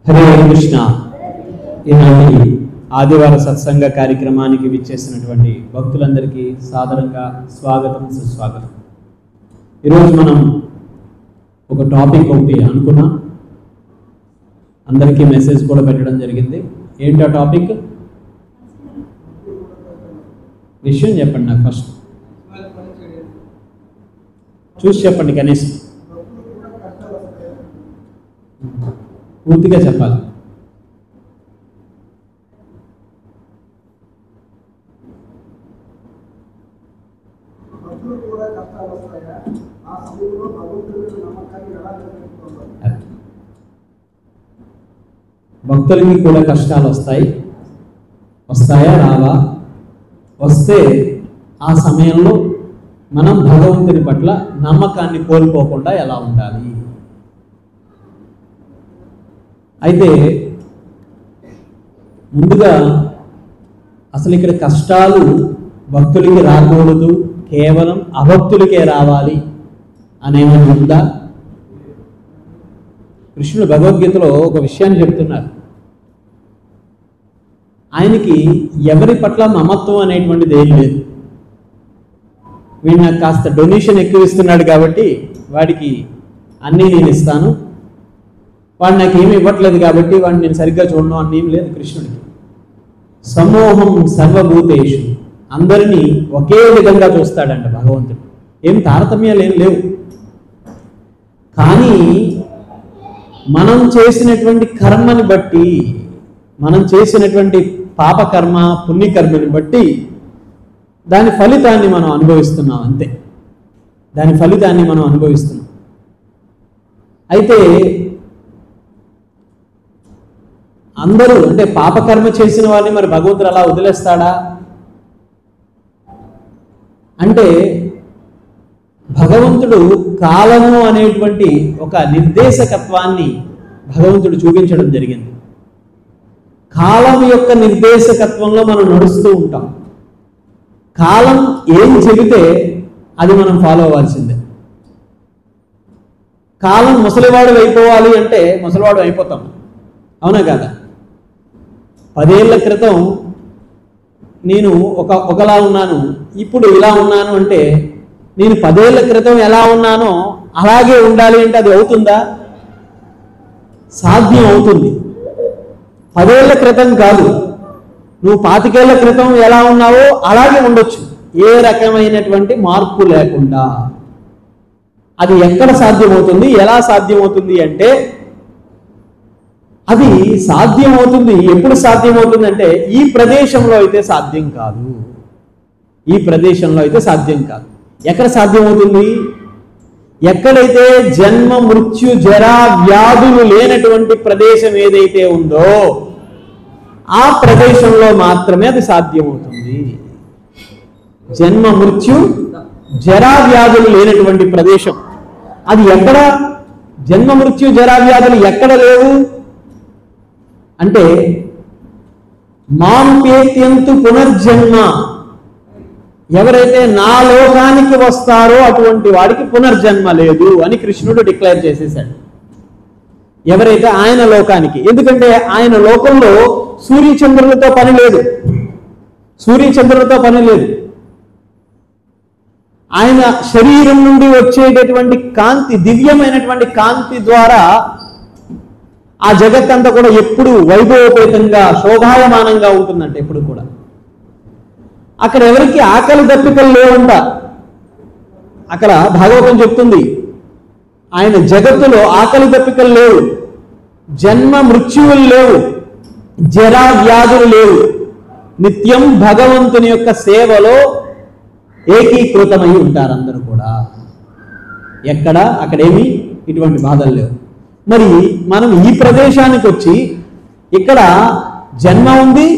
హరే కృష్ణ. ఈనాటి ఆదివార సత్సంగ కార్యక్రమానికి విచ్చేసినటువంటి భక్తులందరికీ సాదరంగా స్వాగతం, సుస్వాగతం. ఈరోజు మనం ఒక టాపిక్ ఒకటి అనుకున్నాం, అందరికీ మెసేజ్ కూడా పెట్టడం జరిగింది. ఏంటి ఆ టాపిక్? విషయం చెప్పండి నాకు, ఫస్ట్ చూసి చెప్పండి, కనీసం పూర్తిగా చెప్పాలి. భక్తులకి కూడా కష్టాలు వస్తాయా రావా? వస్తే ఆ సమయంలో మనం భగవంతుని పట్ల నమ్మకాన్ని కోల్పోకుండా ఎలా ఉండాలి? అయితే ముందుగా అసలు ఇక్కడ కష్టాలు భక్తులకి రాకూడదు, కేవలం అభక్తులకే రావాలి అనేమని ఉందా? కృష్ణుడు భగవద్గీతలో ఒక విషయాన్ని చెప్తున్నారు. ఆయనకి ఎవరి పట్ల మమత్వం అనేటువంటిది ఏం లేదు. వీడు నాకు కాస్త డొనేషన్ ఎక్కువ ఇస్తున్నాడు కాబట్టి వాడికి అన్నీ నేను ఇస్తాను, వాడు నాకు ఏమి ఇవ్వట్లేదు కాబట్టి వాడిని నేను సరిగ్గా చూడను అని ఏం లేదు కృష్ణుడికి. సమూహం సర్వభూతేషు, అందరినీ ఒకే విధంగా చూస్తాడంట భగవంతుడు. ఏం తారతమ్యాలు ఏం లేవు. కానీ మనం చేసినటువంటి కర్మని బట్టి, మనం చేసినటువంటి పాపకర్మ పుణ్యకర్మని బట్టి దాని ఫలితాన్ని మనం అనుభవిస్తున్నాం, అంతే. దాని ఫలితాన్ని మనం అనుభవిస్తున్నాం. అయితే అందరూ అంటే పాపకర్మ చేసిన వారిని మరి భగవంతుడు అలా వదిలేస్తాడా అంటే, భగవంతుడు కాలము అనేటువంటి ఒక నిర్దేశకత్వాన్ని భగవంతుడు చూపించడం జరిగింది. కాలం యొక్క నిర్దేశకత్వంలో మనం నడుస్తూ ఉంటాం. కాలం ఏం చెబితే అది మనం ఫాలో అవ్వాల్సిందే. కాలం ముసలివాడు అయిపోవాలి అంటే ముసలివాడు అయిపోతాం, అవునా కాదా? 10 ఏళ్ల క్రితం నేను ఒకలా ఉన్నాను, ఇప్పుడు ఇలా ఉన్నాను అంటే నేను 10 ఏళ్ల క్రితం ఎలా ఉన్నానో అలాగే ఉండాలి అంటే అది అవుతుందా? సాధ్యం అవుతుంది. 10 ఏళ్ల క్రితం కాదు, నువ్వు 25 ఏళ్ల క్రితం ఎలా ఉన్నావో అలాగే ఉండొచ్చు, ఏ రకమైనటువంటి మార్పు లేకుండా. అది ఎక్కడ సాధ్యమవుతుంది, ఎలా సాధ్యమవుతుంది అంటే, అది సాధ్యమవుతుంది ఎప్పుడు సాధ్యమవుతుంది అంటే ఈ ప్రదేశంలో అయితే సాధ్యం కాదు. ఈ ప్రదేశంలో అయితే సాధ్యం కాదు. ఎక్కడ సాధ్యమవుతుంది? ఎక్కడైతే జన్మ మృత్యు జరా వ్యాధులు లేనటువంటి ప్రదేశం ఏదైతే ఉందో ఆ ప్రదేశంలో మాత్రమే అది సాధ్యమవుతుంది. జన్మ మృత్యు జరా వ్యాధులు లేనటువంటి ప్రదేశం అది ఎక్కడ? జన్మ మృత్యు జరా వ్యాధులు ఎక్కడ లేవు అంటే, మాంపేత్యంతు పునర్జన్మ, ఎవరైతే నా లోకానికి వస్తారో అటువంటి వాడికి పునర్జన్మ లేదు అని కృష్ణుడు డిక్లేర్ చేసేసాడు. ఎవరైతే ఆయన లోకానికి, ఎందుకంటే ఆయన లోకంలో సూర్యచంద్రులతో పని లేదు, సూర్యచంద్రులతో పని లేదు. ఆయన శరీరం నుండి వచ్చేటటువంటి కాంతి, దివ్యమైనటువంటి కాంతి ద్వారా ఆ జగత్తంతా కూడా ఎప్పుడు వైభవపేతంగా శోభాయమానంగా ఉంటుందంటే ఎప్పుడు కూడా. అక్కడ ఎవరికి ఆకలి దప్పికలు లేవంట. అక్కడ భాగవతం చెప్తుంది, ఆయన జగత్తులో ఆకలి దప్పికలు లేవు, జన్మ మృత్యువులు లేవు, జరా వ్యాధులు లేవు. నిత్యం భగవంతుని యొక్క సేవలో ఏకీకృతమై ఉంటారు అందరూ కూడా. ఎక్కడ అక్కడేమి ఇటువంటి బాధలు లేవు. మరి మనం ఈ ప్రదేశానికి వచ్చి ఇక్కడ జన్మ ఉంది,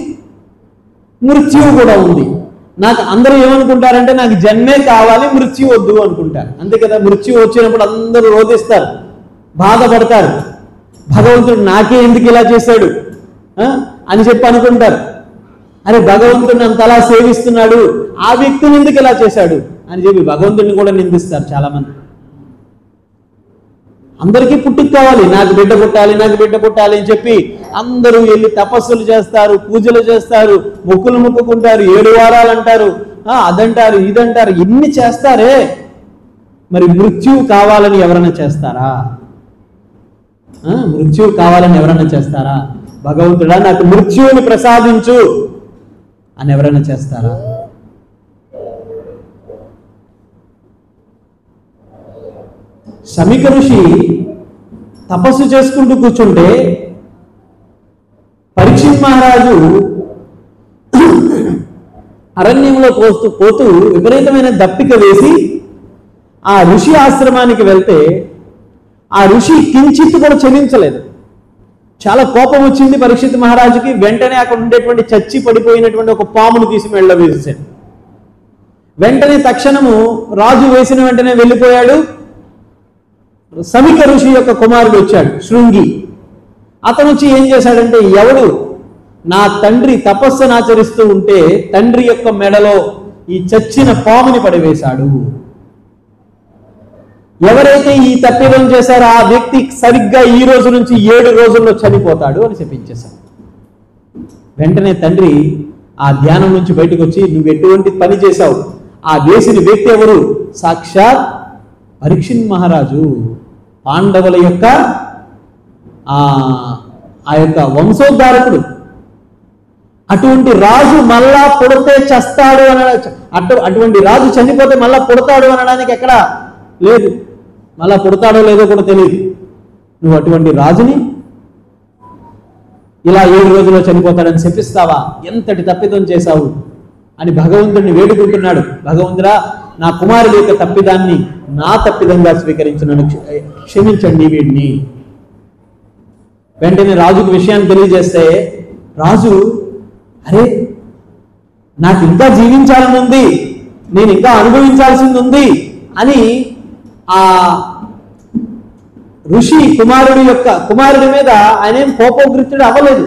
మృత్యువు కూడా ఉంది. నాకు అందరూ ఏమనుకుంటారంటే నాకు జన్మే కావాలి, మృత్యు వద్దు అనుకుంటారు, అంతే కదా? మృత్యు వచ్చినప్పుడు అందరూ రోధిస్తారు, బాధపడతారు, భగవంతుడు నాకే ఎందుకు ఇలా చేశాడు అని చెప్పి అనుకుంటారు. అరే భగవంతుడిని అంతలా సేవిస్తున్నాడు, ఆ వ్యక్తిని ఎందుకు ఇలా చేశాడు అని చెప్పి భగవంతుడిని కూడా నిందిస్తారు చాలామంది. అందరికీ పుట్టుక కావాలి, నాకు బిడ్డ పుట్టాలి, నాకు బిడ్డ పుట్టాలి అని చెప్పి అందరూ వెళ్ళి తపస్సులు చేస్తారు, పూజలు చేస్తారు, మొక్కులు మొక్కుకుంటారు, 7 వారాలు అంటారు, అదంటారు, ఇదంటారు, ఇన్ని చేస్తారే. మరి మృత్యువు కావాలని ఎవరైనా చేస్తారా? మృత్యువు కావాలని ఎవరైనా చేస్తారా? భగవంతుడా నాకు మృత్యువుని ప్రసాదించు అని ఎవరైనా చేస్తారా? శమిక ఋషి తపస్సు చేసుకుంటూ కూర్చుంటే పరీక్షిత్ మహారాజు అరణ్యంలో పోతూ విపరీతమైన దప్పిక వేసి ఆ ఋషి ఆశ్రమానికి వెళ్తే ఆ ఋషి కించిత్ కూడా చెల్లించలేదు. చాలా కోపం వచ్చింది పరీక్షిత్ మహారాజుకి. వెంటనే అక్కడ ఉండేటువంటి చచ్చి పడిపోయినటువంటి ఒక పామును తీసి మెళ్ళ వేసేసాడు. వెంటనే తక్షణము రాజు వేసిన వెంటనే వెళ్ళిపోయాడు. శమిక ఋషి యొక్క కుమారుడు వచ్చాడు, శృంగి. అతను వచ్చి ఏం చేశాడంటే, ఎవడు నా తండ్రి తపస్సును ఆచరిస్తూ ఉంటే తండ్రి యొక్క మెడలో ఈ చచ్చిన పాముని పడివేశాడు. ఎవరైతే ఈ తప్పిదం చేశారో ఆ వ్యక్తి సరిగ్గా ఈ రోజు నుంచి 7 రోజుల్లో చనిపోతాడు అని చెప్పించేశాడు. వెంటనే తండ్రి ఆ ధ్యానం నుంచి బయటకు వచ్చి, నువ్వు ఎటువంటి పని చేశావు? ఆ వేసిన వ్యక్తి ఎవరు? సాక్షాత్ పరీక్షిత్ మహారాజు, పాండవుల యొక్క ఆ యొక్క వంశోద్ధారకుడు. అటువంటి రాజు మళ్ళా పుడితే చస్తాడు అటువంటి రాజు చనిపోతే మళ్ళా పుడతాడు అనడానికి ఎక్కడ లేదు. మళ్ళా పుడతాడో లేదో కూడా తెలియదు. నువ్వు అటువంటి రాజుని ఇలా 7 రోజుల్లో చనిపోతాడని చెప్పిస్తావా? ఎంతటి తప్పిదం చేశావు అని భగవంతుడిని వేడుకుంటున్నాడు. భగవంతుడా, నా కుమారుడి యొక్క తప్పిదాన్ని నా తప్పిదంగా స్వీకరించి నన్ను క్షమించండి వీడిని. వెంటనే రాజుకు విషయాన్ని తెలియజేస్తే రాజు, అరే నాకు ఇంకా జీవించాలని ఉంది, నేను ఇంకా అనుభవించాల్సింది ఉంది అని ఆ ఋషి కుమారుడి మీద ఆయన ఏం కోపోద్రిక్తుడు అవ్వలేదు.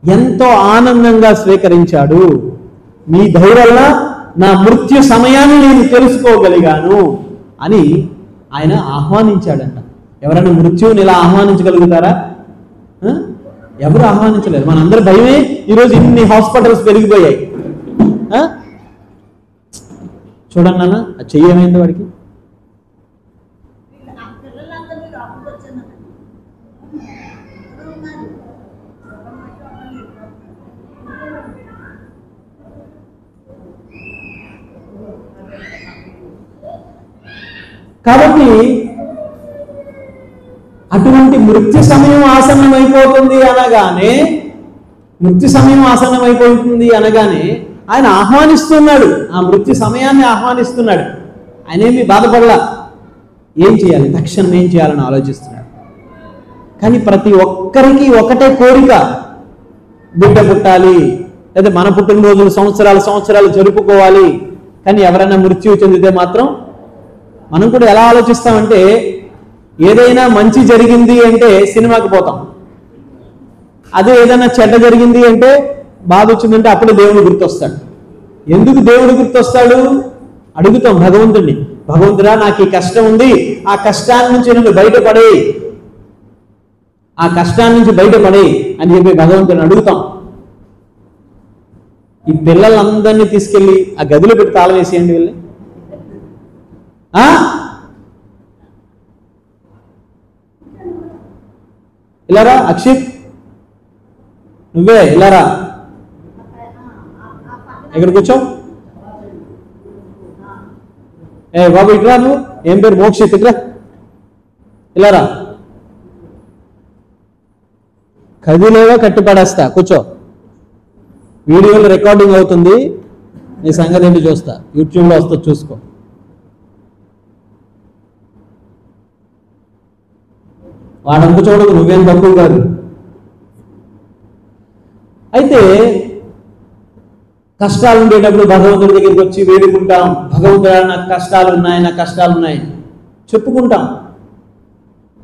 ఎంతో ఆనందంగా స్వీకరించాడు. నీ దయ వల్ల నా మృత్యు సమయాన్ని నేను తెలుసుకోగలిగాను అని ఆయన ఆహ్వానించాడంట. ఎవరైనా మృత్యువుని ఇలా ఆహ్వానించగలుగుతారా? ఎవరు ఆహ్వానించలేరు. మనందరి భయమే ఈరోజు ఇన్ని హాస్పిటల్స్ పెరిగిపోయాయి. చూడండి నాన్న, అది చెయ్యమైంది వాడికి. కాబట్టి అటువంటి మృత్యు సమయం ఆసన్నమైపోతుంది అనగానే ఆయన ఆహ్వానిస్తున్నాడు, ఆ మృత్యు సమయాన్ని ఆహ్వానిస్తున్నాడు. ఆయన ఏమి బాధపడలా. ఏం చేయాలి, తక్షణం ఏం చేయాలని ఆలోచిస్తున్నాడు. కానీ ప్రతి ఒక్కరికి ఒకటే కోరిక, బిడ్డ పుట్టాలి, లేదా మన పుట్టినరోజులు సంవత్సరాలు జరుపుకోవాలి. కానీ ఎవరైనా మృత్యువు చెందితే మాత్రం మనం కూడా ఎలా ఆలోచిస్తామంటే, ఏదైనా మంచి జరిగింది అంటే సినిమాకి పోతాం, అదే ఏదైనా చెడ్డ జరిగింది అంటే, బాధ వచ్చిందంటే అప్పుడు దేవుడు గుర్తొస్తాడు. ఎందుకు దేవుడు గుర్తొస్తాడు? అడుగుతాం భగవంతుడిని, భగవంతుడా నాకు ఈ కష్టం ఉంది, ఆ కష్టాన్ని నుంచి నన్ను బయటపడే అని చెప్పి భగవంతుడిని అడుగుతాం. ఈ పిల్లలందరినీ తీసుకెళ్ళి ఆ గదిలో పెట్టి తాళం వేసేయండి వెళ్ళి. ఇలారా అక్షిత్, నువ్వే ఇలారా, ఎక్కడ కూర్చోవు? ఏ బాబు ఇట్రా, నువ్వు ఏం పేరు? మోక్షిత్, ఇట్రా, ఇలారా. కదిలేవో కట్టి పడేస్తా, కూర్చో. వీడియోలో రికార్డింగ్ అవుతుంది, నీ సంగతి ఏంటి చూస్తా, యూట్యూబ్లో వస్తా చూసుకో. వాడంత చూడదు, నువ్వేం తక్కువ కాదు. అయితే కష్టాలు ఉండేటప్పుడు భగవంతుడి దగ్గరికి వచ్చి వేడుకుంటాం, భగవంతుడా నాకు కష్టాలు ఉన్నాయి చెప్పుకుంటాం.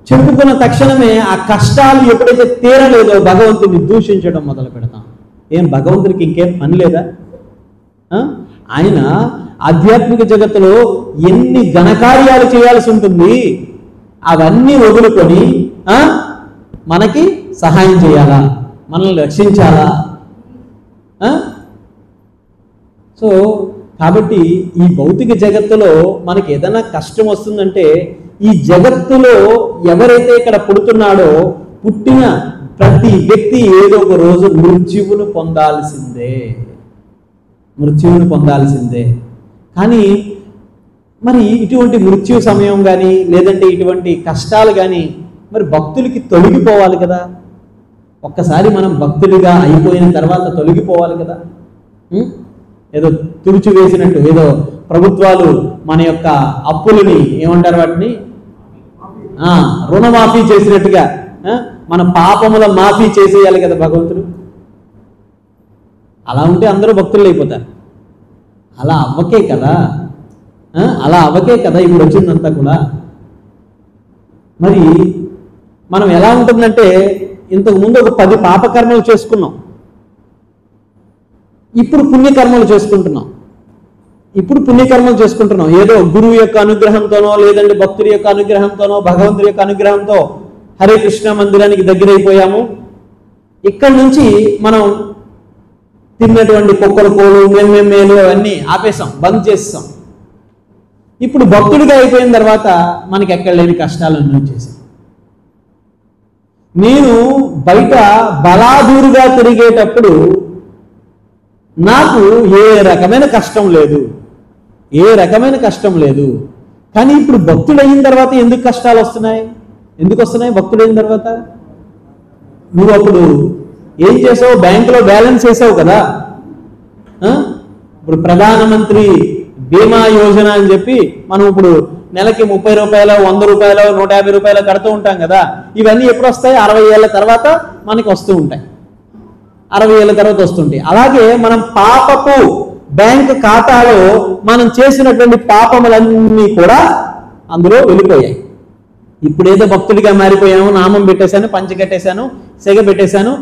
చెప్పుకున్న తక్షణమే ఆ కష్టాలు ఎప్పుడైతే తీరలేదో భగవంతుడిని దూషించడం మొదలు పెడతాం. ఏం భగవంతుడికి ఇంకేం పని లేదా? ఆయన ఆధ్యాత్మిక జగత్తులో ఎన్ని ఘనకార్యాలు చేయాల్సి ఉంటుంది. అవన్నీ వదులుకొని మనకి సహాయం చేయాలా, మనల్ని రక్షించాలా. సో కాబట్టి ఈ భౌతిక జగత్తులో మనకి ఏదైనా కష్టం వస్తుందంటే ఈ జగత్తులో ఎవరైతే ఇక్కడ పుడుతున్నాడో పుట్టిన ప్రతి వ్యక్తి ఏదో ఒక రోజు మృత్యువును పొందాల్సిందే. కానీ మరి ఇటువంటి మృత్యు సమయం కానీ లేదంటే ఇటువంటి కష్టాలు కానీ మరి భక్తులకి తొలగిపోవాలి కదా. ఒక్కసారి మనం భక్తులుగా అయిపోయిన తర్వాత తొలగిపోవాలి కదా. ఏదో తుడిచి వేసినట్టు, ఏదో ప్రభుత్వాలు మన యొక్క అప్పులని ఏమంటారు వాటిని రుణమాఫీ చేసినట్టుగా మన పాపముల మాఫీ చేసేయాలి కదా భగవంతుడు. అలా ఉంటే అందరూ భక్తులు అయిపోతారు. అలా అవ్వకే కదా ఇప్పుడు వచ్చిందంతా కూడా. మరి మనం ఎలా ఉంటుందంటే ఇంతకు ముందు ఒక 10 పాపకర్మలు చేసుకున్నాం, ఇప్పుడు పుణ్యకర్మలు చేసుకుంటున్నాం. ఏదో గురువు యొక్క అనుగ్రహంతోనో లేదంటే భక్తుడి యొక్క అనుగ్రహంతోనో భగవంతుడి యొక్క అనుగ్రహంతో హరే కృష్ణ మందిరానికి దగ్గరైపోయాము. ఇక్కడి నుంచి మనం తిన్నటువంటి కుక్కల కోలు మేలు అవన్నీ ఆపేసాం, బంద్ చేస్తాం. ఇప్పుడు భక్తుడిగా అయిపోయిన తర్వాత మనకి ఎక్కడ లేని కష్టాలన్నీ వచ్చేసాయి. నేను బయట బలాదూరుగా తిరిగేటప్పుడు నాకు ఏ రకమైన కష్టం లేదు. కానీ ఇప్పుడు భక్తుడైన తర్వాత ఎందుకు కష్టాలు వస్తున్నాయి? భక్తుడైన తర్వాత నువ్వు అప్పుడు ఏం చేసావు? బ్యాంకులో బ్యాలెన్స్ వేసావు కదా. ఇప్పుడు బీమా యోజన అని చెప్పి మనం ఇప్పుడు నెలకి 30 రూపాయలు 100 రూపాయలు 150 రూపాయలు కడుతూ ఉంటాం కదా. ఇవన్నీ ఎప్పుడు వస్తాయి? 60 ఏళ్ళ తర్వాత మనకి వస్తూ ఉంటాయి. 60 ఏళ్ళ తర్వాత వస్తుంటాయి. అలాగే మనం పాపపు బ్యాంక్ ఖాతాలో మనం చేసినటువంటి పాపములన్నీ కూడా అందులో వెళ్ళిపోయాయి. ఇప్పుడు ఏదో భక్తుడిగా మారిపోయాము, నామం పెట్టేశాను, పంచి కట్టేశాను, సెగ పెట్టేశాను,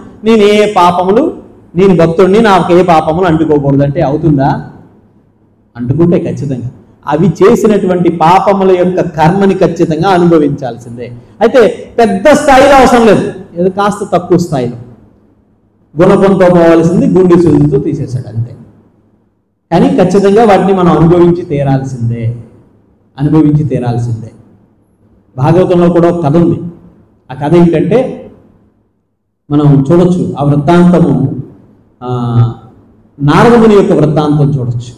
నేను భక్తుడిని, నాకు ఏ పాపములు అంటుకోకూడదు అంటే అవుతుందా? అంటుకుంటే ఖచ్చితంగా అవి చేసినటువంటి పాపముల యొక్క కర్మని ఖచ్చితంగా అనుభవించాల్సిందే. అయితే పెద్ద స్థాయిలో అవసరం లేదు, ఏదో కాస్త తక్కువ స్థాయిలో గుణపంతో పోవాల్సింది గుండె సూదితో తీసేశాడు అంతే. కానీ ఖచ్చితంగా వాటిని మనం అనుభవించి తీరాల్సిందే. భాగవతంలో కూడా ఒక కథ ఉంది. ఆ కథ ఏంటంటే మనం చూడొచ్చు, ఆ వృత్తాంతము నారదముని యొక్క వృత్తాంతం చూడొచ్చు.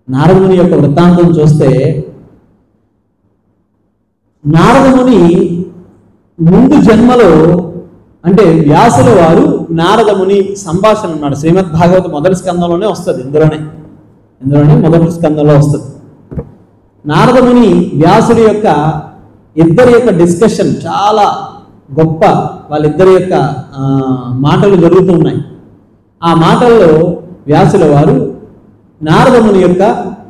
నారదముని యొక్క వృత్తాంతం చూస్తే నారదముని ముందు జన్మలో అంటే వ్యాసుల వారు నారదముని సంభాషణ ఉన్నాడు. శ్రీమద్ భాగవత మొదటి స్కందంలోనే వస్తుంది, ఇందులోనే మొదటి స్కందంలో వస్తుంది. నారదముని వ్యాసుడి యొక్క ఇద్దరి యొక్క డిస్కషన్ చాలా గొప్ప, వాళ్ళిద్దరి యొక్క మాటలు జరుగుతున్నాయి. ఆ మాటల్లో వ్యాసుల వారు నారదముని యొక్క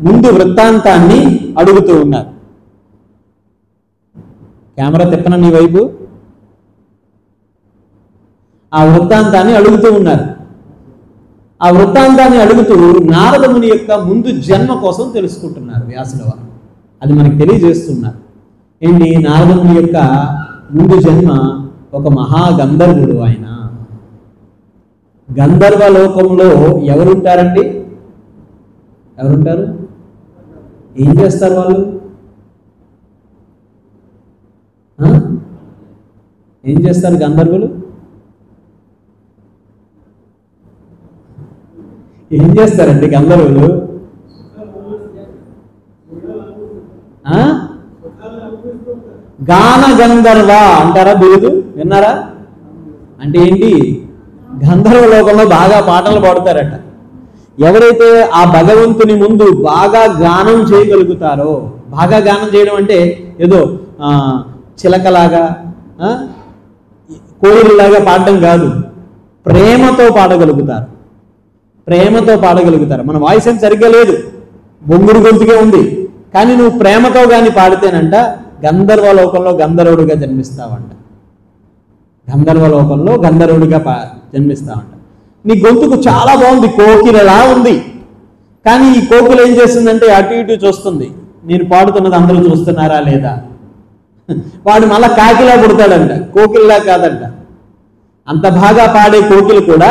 ముందు వృత్తాంతాన్ని అడుగుతూ ఉన్నారు. కెమెరా తిప్పన నీ వైపు. ఆ వృత్తాంతాన్ని అడుగుతూ ఉన్నారు. ఆ వృత్తాంతాన్ని అడుగుతూ నారదముని యొక్క ముందు జన్మ కోసం తెలుసుకుంటున్నారు వ్యాసుల వారు. అది మనకు తెలియజేస్తున్నారు. ఏంటి? నారదముని యొక్క ముందు జన్మ ఒక మహాగంధర్వుడు. ఆయన గంధర్వ లోకంలో ఎవరుంటారండి? ఏం చేస్తారు వాళ్ళు? ఏం చేస్తారు గంధర్వులు? ఏం చేస్తారండి గంధర్వులు? గాన గంధర్వ అంటారా? బిరుదు విన్నారా? అంటే ఏంటి? గంధర్వ లోకంలో బాగా పాటలు పాడుతారట. ఎవరైతే ఆ భగవంతుని ముందు బాగా గానం చేయగలుగుతారో, బాగా గానం చేయడం అంటే ఏదో చిలకలాగా కోయిలలాగా పాడడం కాదు, ప్రేమతో పాడగలుగుతారు. మన వాయిస్ ఏం సరిగ్గా లేదు, బొంగురు గొంతుగా ఉంది, కానీ నువ్వు ప్రేమతో కానీ పాడితేనంట గంధర్వ లోకంలో గంధర్వుడిగా జన్మిస్తావంట. నీ గొంతుకు చాలా బాగుంది, కోకిలలా ఉంది, కానీ ఈ కోకిల ఏం చేస్తుందంటే అటు ఇటు చూస్తుంది, నేను పాడుతున్నది అందరూ చూస్తున్నారా లేదా వాడు మళ్ళా కాకిలా పుడతాడంట, కోకిల్లా కాదంట. అంత బాగా పాడే కోకిల కూడా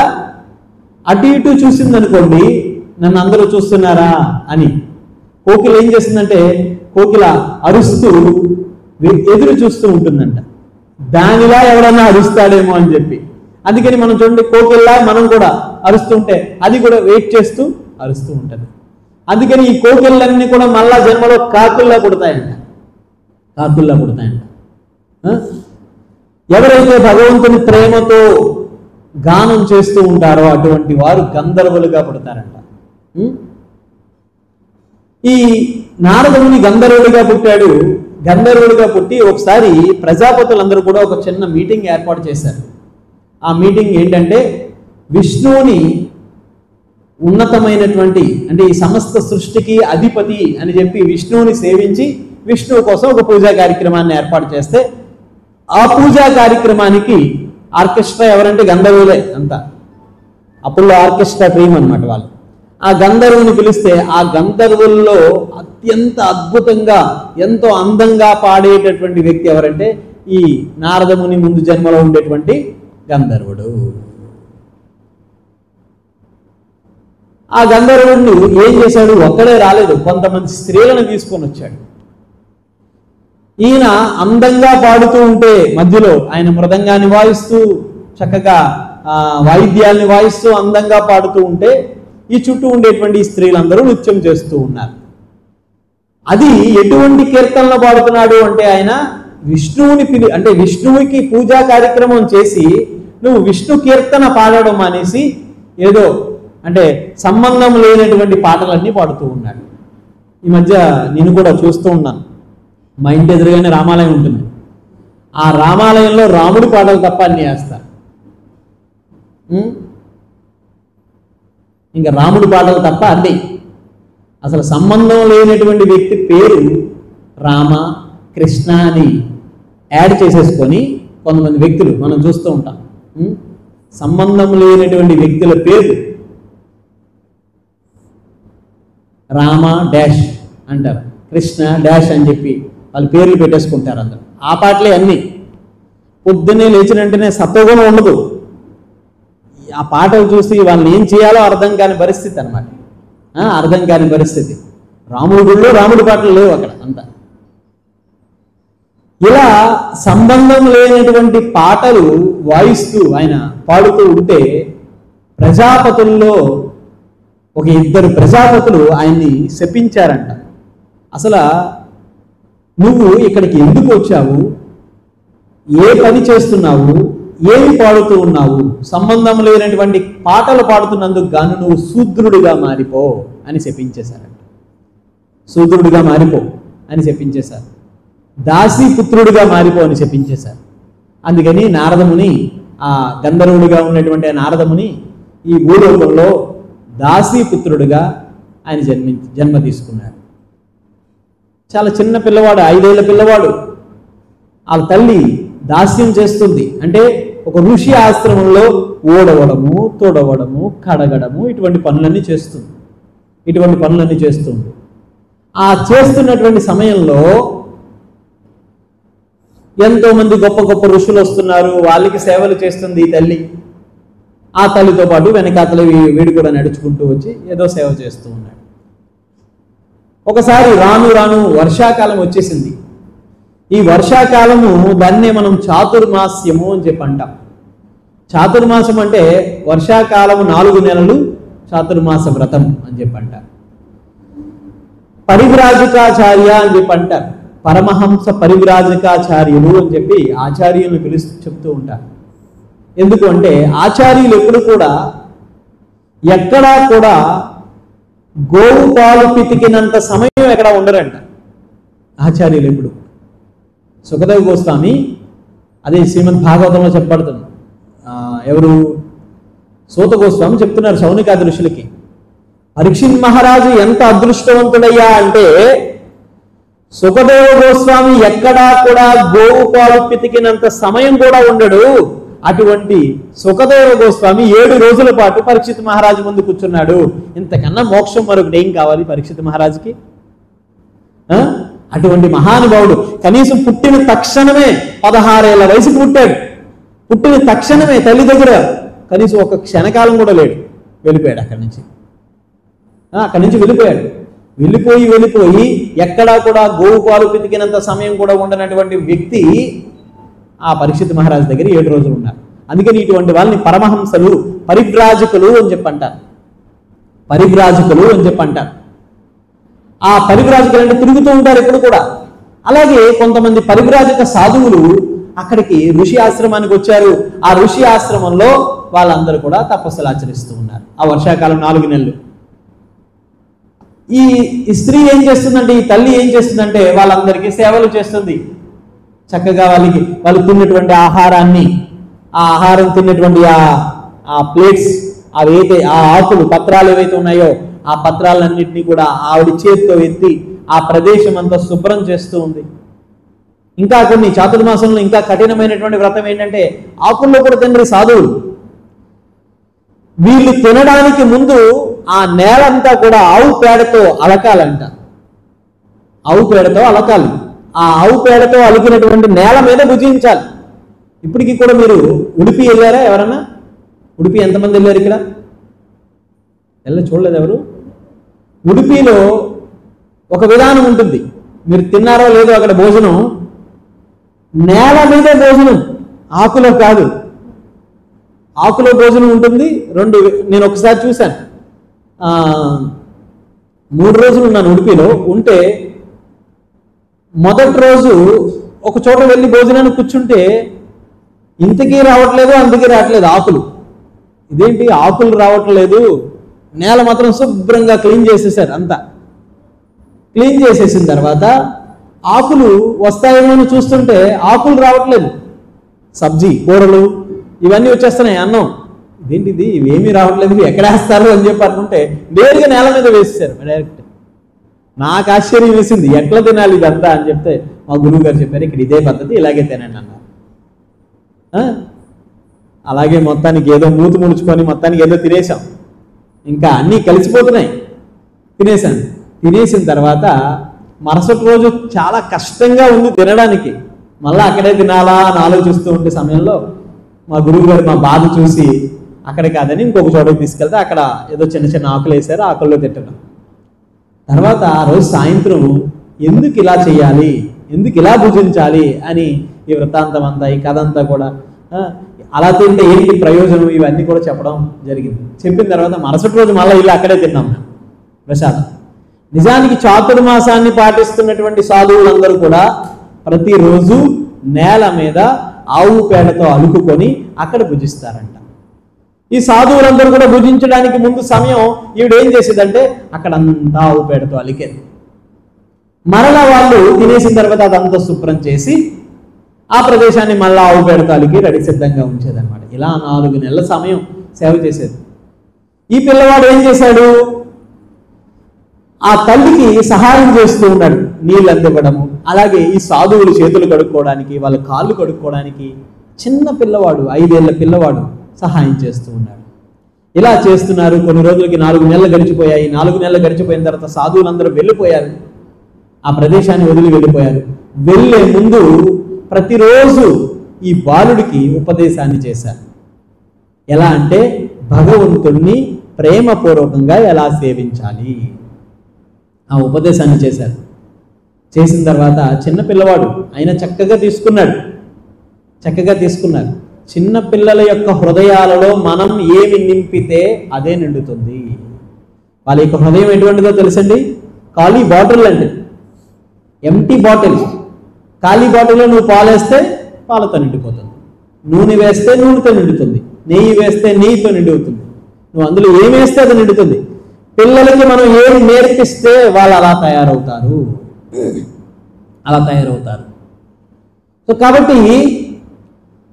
అటు ఇటు చూసిందనుకోండి, నన్ను అందరూ చూస్తున్నారా అని. కోకిల ఏం చేస్తుందంటే, కోకిల అరుస్తూ ఎదురు చూస్తూ ఉంటుందంట, దానిలా ఎవడన్నా అరుస్తాడేమో అని చెప్పి. అందుకని మనం చూడండి, కోకిల్లా మనం కూడా అరుస్తుంటే అది కూడా వెయిట్ చేస్తూ అరుస్తూ ఉంటుంది. అందుకని ఈ కోకిళ్ళన్నీ కూడా మళ్ళా జన్మలో కాకుల్లా పుడతాయంట, కాకుల్లా పుడతాయంట. ఎవరైతే భగవంతుని ప్రేమతో గానం చేస్తూ ఉంటారో అటువంటి వారు గంధర్వులుగా పుడతారంట. ఈ నారదముని గంధర్వుడిగా పుట్టాడు. గంధర్వుడిగా పుట్టి ఒకసారి ప్రజాపతులందరూ కూడా ఒక చిన్న మీటింగ్ ఏర్పాటు చేశారు. ఆ మీటింగ్ ఏంటంటే, విష్ణువుని ఉన్నతమైనటువంటి, అంటే ఈ సమస్త సృష్టికి అధిపతి అని చెప్పి విష్ణువుని సేవించి విష్ణువు కోసం ఒక పూజా కార్యక్రమాన్ని ఏర్పాటు చేస్తే, ఆ పూజా కార్యక్రమానికి ఆర్కెస్ట్రా ఎవరంటే గంధర్వులే అంతా. అప్పుడు ఆర్కెస్ట్రా టీమ్ అనమాట వాళ్ళు. ఆ గంధర్వుని పిలిస్తే ఆ గంధర్వుల్లో అత్యంత అద్భుతంగా ఎంతో అందంగా పాడేటటువంటి వ్యక్తి ఎవరంటే ఈ నారదముని ముందు జన్మలో ఉండేటువంటి గంధర్వుడు. ఆ గంధర్వుడిని ఏం చేశాడు, ఒక్కడే రాలేదు, కొంతమంది స్త్రీలను తీసుకొని వచ్చాడు. ఈయన అందంగా పాడుతూ ఉంటే మధ్యలో ఆయన మృదంగాన్ని వాయిస్తూ చక్కగా వాయిద్యాల్ని వాయిస్తూ అందంగా పాడుతూ ఉంటే ఈ చుట్టూ ఉండేటువంటి స్త్రీలందరూ నృత్యం చేస్తూ ఉన్నారు. అది ఎటువంటి కీర్తనలు పాడుతున్నాడు అంటే, ఆయన విష్ణువుని అంటే విష్ణువుకి పూజా కార్యక్రమం చేసి నువ్వు విష్ణు కీర్తన పాడడం అనేసి ఏదో అంటే సంబంధం లేనటువంటి పాటలన్నీ పాడుతూ ఉన్నాడు. ఈ మధ్య నేను కూడా చూస్తూ ఉన్నాను, మా ఇంటి ఎదురుగానే రామాలయం ఉంటుంది. ఆ రామాలయంలో రాముడి పాటలు తప్ప అన్ని వేస్తారు. ఇంకా రాముడి పాటలు తప్ప అన్నీ. అసలు సంబంధం లేనటువంటి వ్యక్తి పేరు రామ, కృష్ణ అని యాడ్ చేసేసుకొని కొంతమంది వ్యక్తులు మనం చూస్తూ ఉంటాం. సంబంధం లేనటువంటి వ్యక్తుల పేరు రామ డాష్ అంటారు, కృష్ణ డాష్ అని చెప్పి వాళ్ళ పేర్లు పెట్టేసుకుంటారు అందరూ. ఆ పాటలే అన్నీ. పొద్దున్నే లేచిన వెంటనే సత్వగుణం ఉండదు. ఆ పాటలు చూసి వాళ్ళని ఏం చేయాలో అర్థం కాని పరిస్థితి అనమాట. అర్థం కాని పరిస్థితి. రాముడి గుడిలో రాముడి పాటలు లేవు అక్కడ అంతా. ఇలా సంబంధం లేనటువంటి పాటలు వాయిస్తూ ఆయన పాడుతూ ఉంటే ప్రజాపతుల్లో ఒక ఇద్దరు ప్రజాపతులు ఆయన్ని శపించారంట. అసలు నువ్వు ఇక్కడికి ఎందుకు వచ్చావు, ఏ పని చేస్తున్నావు, ఏమి పాడుతూ ఉన్నావు, సంబంధం లేనటువంటి పాటలు పాడుతున్నందుకు గాను నువ్వు శూద్రుడిగా మారిపో అని శపించేశారంట. శూద్రుడిగా మారిపో అని శపించేశారు. దాసీపుత్రుడిగా మారిపో అని చెప్పించేశారు. అందుకని నారదముని, ఆ గంధర్వుడిగా ఉన్నటువంటి నారదముని ఈ భూలోకంలో దాసీపుత్రుడిగా ఆయన జన్మ తీసుకున్నాడు. చాలా చిన్న పిల్లవాడు, 5 ఏళ్ల పిల్లవాడు. వాళ్ళ తల్లి దాస్యం చేస్తుంది. అంటే ఒక ఋషి ఆశ్రమంలో ఓడవడము, తోడవడము, కడగడము ఇటువంటి పనులన్నీ చేస్తుంది. ఆ చేస్తున్నటువంటి సమయంలో ఎంతో మంది గొప్ప గొప్ప ఋషులు వస్తున్నారు, వాళ్ళకి సేవలు చేస్తుంది ఈ తల్లి. ఆ తల్లితో పాటు వెనకాతల వీడు కూడా నడుచుకుంటూ వచ్చి ఏదో సేవ చేస్తూ ఉన్నాడు. ఒకసారి రాను రాను వర్షాకాలం వచ్చేసింది. ఈ వర్షాకాలము దాన్నే మనం చాతుర్మాస్యము అని చెప్పి అంటాం. చాతుర్మాసం అంటే వర్షాకాలము 4 నెలలు చాతుర్మాస వ్రతం అని చెప్పి అంటారు. పరివ్రాజకాచార్య అని చెప్పి అంటారు. పరమహంస పరివ్రాజకాచార్యులు అని చెప్పి ఆచార్యులను చెప్తూ ఉంటారు. ఎందుకు అంటే ఆచార్యులు ఎప్పుడు కూడా ఎక్కడా కూడా గోవు పాలు పితికినంత సమయం ఎక్కడ ఉండరంట ఆచార్యులు ఎప్పుడు. సుఖదేవ గోస్వామి, అదే శ్రీమద్ భాగవతంలో చెప్పబడుతుంది. ఎవరు సూత గోస్వామి చెప్తున్నారు శౌనికాది ఋషులకి, పరీక్షిత్ మహారాజు ఎంత అదృష్టవంతుడయ్యా అంటే సుఖదేవ గోస్వామి ఎక్కడా కూడా గోవు పాలు పితికినంత సమయం కూడా ఉండడు. అటువంటి సుఖదేవ గోస్వామి 7 రోజుల పాటు పరీక్షిత్ మహారాజు ముందు కూర్చున్నాడు. ఇంతకన్నా మోక్షం మరొకటి ఏం కావాలి పరీక్షిత్ మహారాజుకి? అటువంటి మహానుభావుడు కనీసం పుట్టిన తక్షణమే 16 ఏళ్ల వయసుకు పుట్టాడు. పుట్టిన తక్షణమే తల్లి దగ్గర కనీసం ఒక క్షణకాలం కూడా లేడు, వెళ్ళిపోయాడు అక్కడి నుంచి వెళ్ళిపోయాడు. వెళ్ళిపోయి ఎక్కడా కూడా గోవు పాలు పితికినంత సమయం కూడా ఉండనటువంటి వ్యక్తి ఆ పరీక్షిత్ మహారాజు దగ్గర 7 రోజులు ఉన్నారు. అందుకని ఇటువంటి వాళ్ళని పరమహంసలు, పరివ్రాజకులు అని చెప్పంటారు. ఆ పరివ్రాజకులు అంటే తిరుగుతూ ఉంటారు ఎప్పుడు కూడా. అలాగే కొంతమంది పరివ్రాజక సాధువులు అక్కడికి ఋషి ఆశ్రమానికి వచ్చారు. ఆ ఋషి ఆశ్రమంలో వాళ్ళందరూ కూడా తపస్సులు ఆచరిస్తూ ఉన్నారు ఆ వర్షాకాలం 4 నెలలు. ఈ స్త్రీ ఏం చేస్తుందంటే, ఈ తల్లి ఏం చేస్తుందంటే వాళ్ళందరికీ సేవలు చేస్తుంది. చక్కగా వాళ్ళు తిన్నటువంటి ఆహారాన్ని, ఆ ఆహారం తిన్నటువంటి ఆ ప్లేట్స్, అవైతే ఆ ఆకులు పత్రాలు ఏవైతే ఉన్నాయో ఆ పత్రాలన్నింటినీ కూడా ఆవిడ చేతితో ఎత్తి ఆ ప్రదేశం అంతా శుభ్రం చేస్తూ ఉంది. ఇంకా కొన్ని చాతుర్మాసంలో ఇంకా కఠినమైనటువంటి వ్రతం ఏంటంటే ఆకుల్లో కూడా తినరు సాధువులు. వీళ్ళు తినడానికి ముందు ఆ నేలంతా కూడా ఆవు పేడతో అలకాలంట. ఆ ఆవు పేడతో అలికినటువంటి నేల మీద భుజించాలి. ఇప్పటికీ కూడా మీరు ఉడిపి వెళ్ళారా? ఎవరన్నా ఉడిపి ఎంతమంది వెళ్ళారు? ఇక్కడ చూడలేదు ఎవరు? ఉడిపిలో ఒక విధానం ఉంటుంది. మీరు తిన్నారో లేదో అక్కడ భోజనం నేల మీదే భోజనం, ఆకులో కాదు. ఆకులో భోజనం ఉంటుంది. నేను ఒకసారి చూశాను, 3 రోజులు ఉన్నాను ఉడిపిలో. ఉంటే మొదటి రోజు ఒక చోట వెళ్ళి భోజనానికి కూర్చుంటే ఇంతకీ రావట్లేదు, అందుకే రావట్లేదు ఆకులు. ఇదేంటి ఆకులు రావట్లేదు, నేల మాత్రం శుభ్రంగా క్లీన్ చేసేసారు. అంతా క్లీన్ చేసేసిన తర్వాత ఆకులు వస్తాయేమో చూస్తుంటే ఆకులు రావట్లేదు. సబ్జీ, కూరలు ఇవన్నీ వచ్చేస్తున్నాయి, అన్నం. ఇదేంటిది, ఇవేమీ రావట్లేదు, ఎక్కడ వేస్తారు అని చెప్పి అనుకుంటే నేరుగా నేల మీద వేసేసారు డైరెక్ట్. నాకు ఆశ్చర్యం వేసింది, ఎట్లా తినాలి ఇదంతా అని చెప్తే మా గురువు గారు చెప్పారు, ఇక్కడ ఇదే పద్ధతి, ఇలాగే తినండి అన్నారు. అలాగే మొత్తానికి ఏదో మూతి ముడుచుకొని మొత్తానికి ఏదో తినేసాం. ఇంకా అన్నీ కలిసిపోతున్నాయి. తినేసిన తర్వాత మరుసటి రోజు చాలా కష్టంగా ఉంది తినడానికి. మళ్ళీ అక్కడే తినాలా అని ఆలోచిస్తూ ఉండే సమయంలో మా గురువు గారు మా బాధ చూసి అక్కడ కాదని ఇంకొక చోటకి తీసుకెళ్తే అక్కడ ఏదో చిన్న చిన్న ఆకులు వేసారు, ఆకుల్లో తిట్టడం. తర్వాత ఆ రోజు సాయంత్రం ఎందుకు ఇలా చేయాలి, ఎందుకు ఇలా భుజించాలి అని ఈ వృత్తాంతం అంతా, ఈ కథ అంతా కూడా అలా తింటే ఏంటి ప్రయోజనం, ఇవన్నీ కూడా చెప్పడం జరిగింది. చెప్పిన తర్వాత మరుసటి రోజు మళ్ళీ ఇలా అక్కడే తిన్నాం మేము ప్రసాదం. నిజానికి చాతుర్మాసాన్ని పాటిస్తున్నటువంటి సాధువులందరూ కూడా ప్రతిరోజు నేల మీద ఆవు పేడతో అలుకుకొని అక్కడ భుజిస్తారంట. ఈ సాధువులందరూ కూడా భుజించడానికి ముందు సమయం ఈవిడేం చేసేదంటే అక్కడంతా ఆవు పేడతో అలికేది. మరలా వాళ్ళు తినేసిన తర్వాత అదంతా శుభ్రం చేసి ఆ ప్రదేశాన్ని మళ్ళా ఆవు పేడతో అలికి రెడీ సిద్ధంగా ఉంచేదన్నమాట. ఇలా 4 నెలల సమయం సేవ చేసేది. ఈ పిల్లవాడు ఏం చేశాడు, ఆ తల్లికి సహాయం చేస్తూ ఉన్నాడు, నీళ్ళు అందివ్వడము. అలాగే ఈ సాధువులు చేతులు కడుక్కోవడానికి, వాళ్ళ కాళ్ళు కడుక్కోవడానికి చిన్న పిల్లవాడు, 5 ఏళ్ల పిల్లవాడు సహాయం చేస్తూ ఉన్నాడు. ఇలా చేస్తున్నారు. కొన్ని రోజులకి 4 నెలలు గడిచిపోయాయి. 4 నెలలు గడిచిపోయిన తర్వాత సాధువులందరూ వెళ్ళిపోయారు, ఆ ప్రదేశాన్ని వదిలి వెళ్ళిపోయారు. వెళ్ళే ముందు ప్రతిరోజు ఈ బాలుడికి ఉపదేశాన్ని చేశారు. ఎలా అంటే భగవంతుణ్ణి ప్రేమపూర్వకంగా ఎలా సేవించాలి, ఆ ఉపదేశాన్ని చేశారు. చేసిన తర్వాత చిన్న పిల్లవాడు ఆయన చక్కగా తీసుకున్నారు. చిన్న పిల్లల యొక్క హృదయాలలో మనం ఏమి నింపితే అదే నిండుతుంది. వాళ్ళ యొక్క హృదయం ఎటువంటిదో తెలుసండి, ఖాళీ బాటిల్ అంటే, ఎంటీ బాటిల్. ఖాళీ బాటిల్లో నువ్వు పాలేస్తే పాలతో నిండిపోతుంది, నూనె వేస్తే నూనెతో నిండుతుంది, నెయ్యి వేస్తే నెయ్యితో నిండుతుంది, నువ్వు అందులో ఏమి వేస్తే అది నిండుతుంది. పిల్లలకి మనం ఏం నేర్పిస్తే వాళ్ళు అలా తయారవుతారు. సో కాబట్టి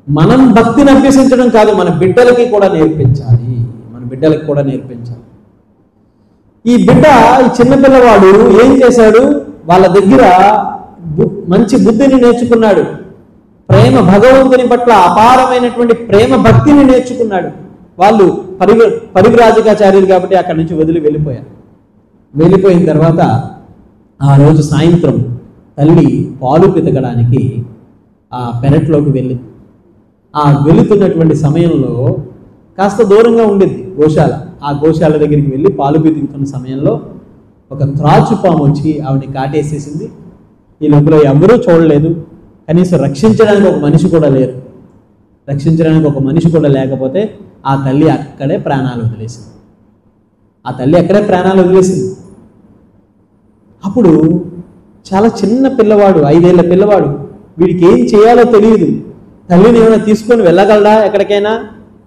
మనం భక్తిని అభ్యసించడం కాదు, మన బిడ్డలకి కూడా నేర్పించాలి. ఈ బిడ్డ, ఈ చిన్న పిల్లవాడు ఏం చేశాడు, వాళ్ళ దగ్గర మంచి బుద్ధిని నేర్చుకున్నాడు. భగవంతుని పట్ల అపారమైనటువంటి ప్రేమ భక్తిని నేర్చుకున్నాడు. వాళ్ళు పరివ్రాజకాచార్యులు కాబట్టి అక్కడి నుంచి వదిలి వెళ్ళిపోయారు. వెళ్ళిపోయిన తర్వాత ఆ రోజు సాయంత్రం తల్లి పాలు పితకడానికి ఆ పెరట్లోకి వెళ్ళింది. ఆ వెళుతున్నటువంటి సమయంలో కాస్త దూరంగా ఉండేది గోశాల. ఆ గోశాల దగ్గరికి వెళ్ళి పాలు పితుకుతున్న సమయంలో ఒక త్రాచుపాము వచ్చి ఆవిడని కాటేసేసింది. ఈ లోపల ఎవరూ చూడలేదు, కనీసం రక్షించడానికి ఒక మనిషి కూడా లేరు. రక్షించడానికి ఒక మనిషి కూడా లేకపోతే ఆ తల్లి అక్కడే ప్రాణాలు వదిలేసింది. అప్పుడు చాలా చిన్న పిల్లవాడు, 5 ఏళ్ల పిల్లవాడు, వీడికి ఏం చేయాలో తెలియదు. తల్లిని ఏమైనా తీసుకొని వెళ్ళగలడా? ఎక్కడికైనా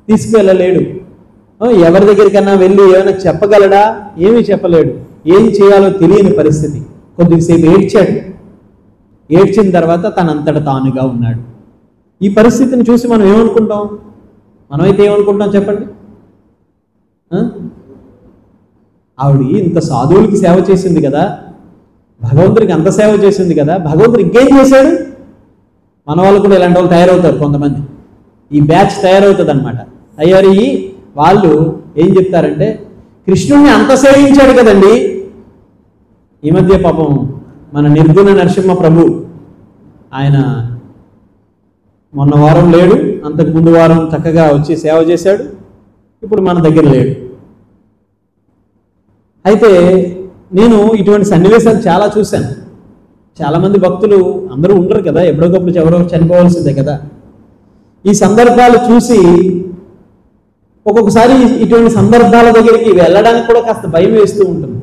తీసుకువెళ్ళలేడు. ఎవరి దగ్గరికైనా వెళ్ళి ఏమైనా చెప్పగలడా? ఏమీ చెప్పలేడు. ఏం చేయాలో తెలియని పరిస్థితి. కొద్దిసేపు ఏడ్చాడు. ఏడ్చిన తర్వాత తనంతట తానుగా ఉన్నాడు. ఈ పరిస్థితిని చూసి మనం ఏమనుకుంటాం? మనమైతే ఏమనుకుంటాం చెప్పండి? ఆవిడ ఇంత సాధువులకి సేవ చేసింది కదా, భగవంతుడికి అంత సేవ చేసింది కదా, భగవంతుడు ఇంకేం చేశాడు? మన వాళ్ళు కూడా ఇలాంటి వాళ్ళు తయారవుతారు. కొంతమంది ఈ బ్యాచ్ తయారవుతుంది అనమాట. అయ్యారి వాళ్ళు ఏం చెప్తారంటే, కృష్ణుడిని అంత సేవించాడు కదండి. ఈ మధ్య పాపం మన నిర్గుణ నరసింహ ప్రభు, ఆయన మొన్న వారం లేడు, అంతకు ముందు వారం చక్కగా వచ్చి సేవ చేశాడు. ఇప్పుడు మన దగ్గర లేడు. అయితే నేను ఇటువంటి సన్నివేశాలు చాలా చూశాను. చాలామంది భక్తులు అందరూ ఉండరు కదా, ఎప్పుడొకప్పుడు ఎవరో చనిపోవాల్సిందే కదా. ఈ సందర్భాలు చూసి ఒక్కొక్కసారి ఇటువంటి సందర్భాల దగ్గరికి వెళ్ళడానికి కూడా కాస్త భయం వేస్తూ ఉంటుంది.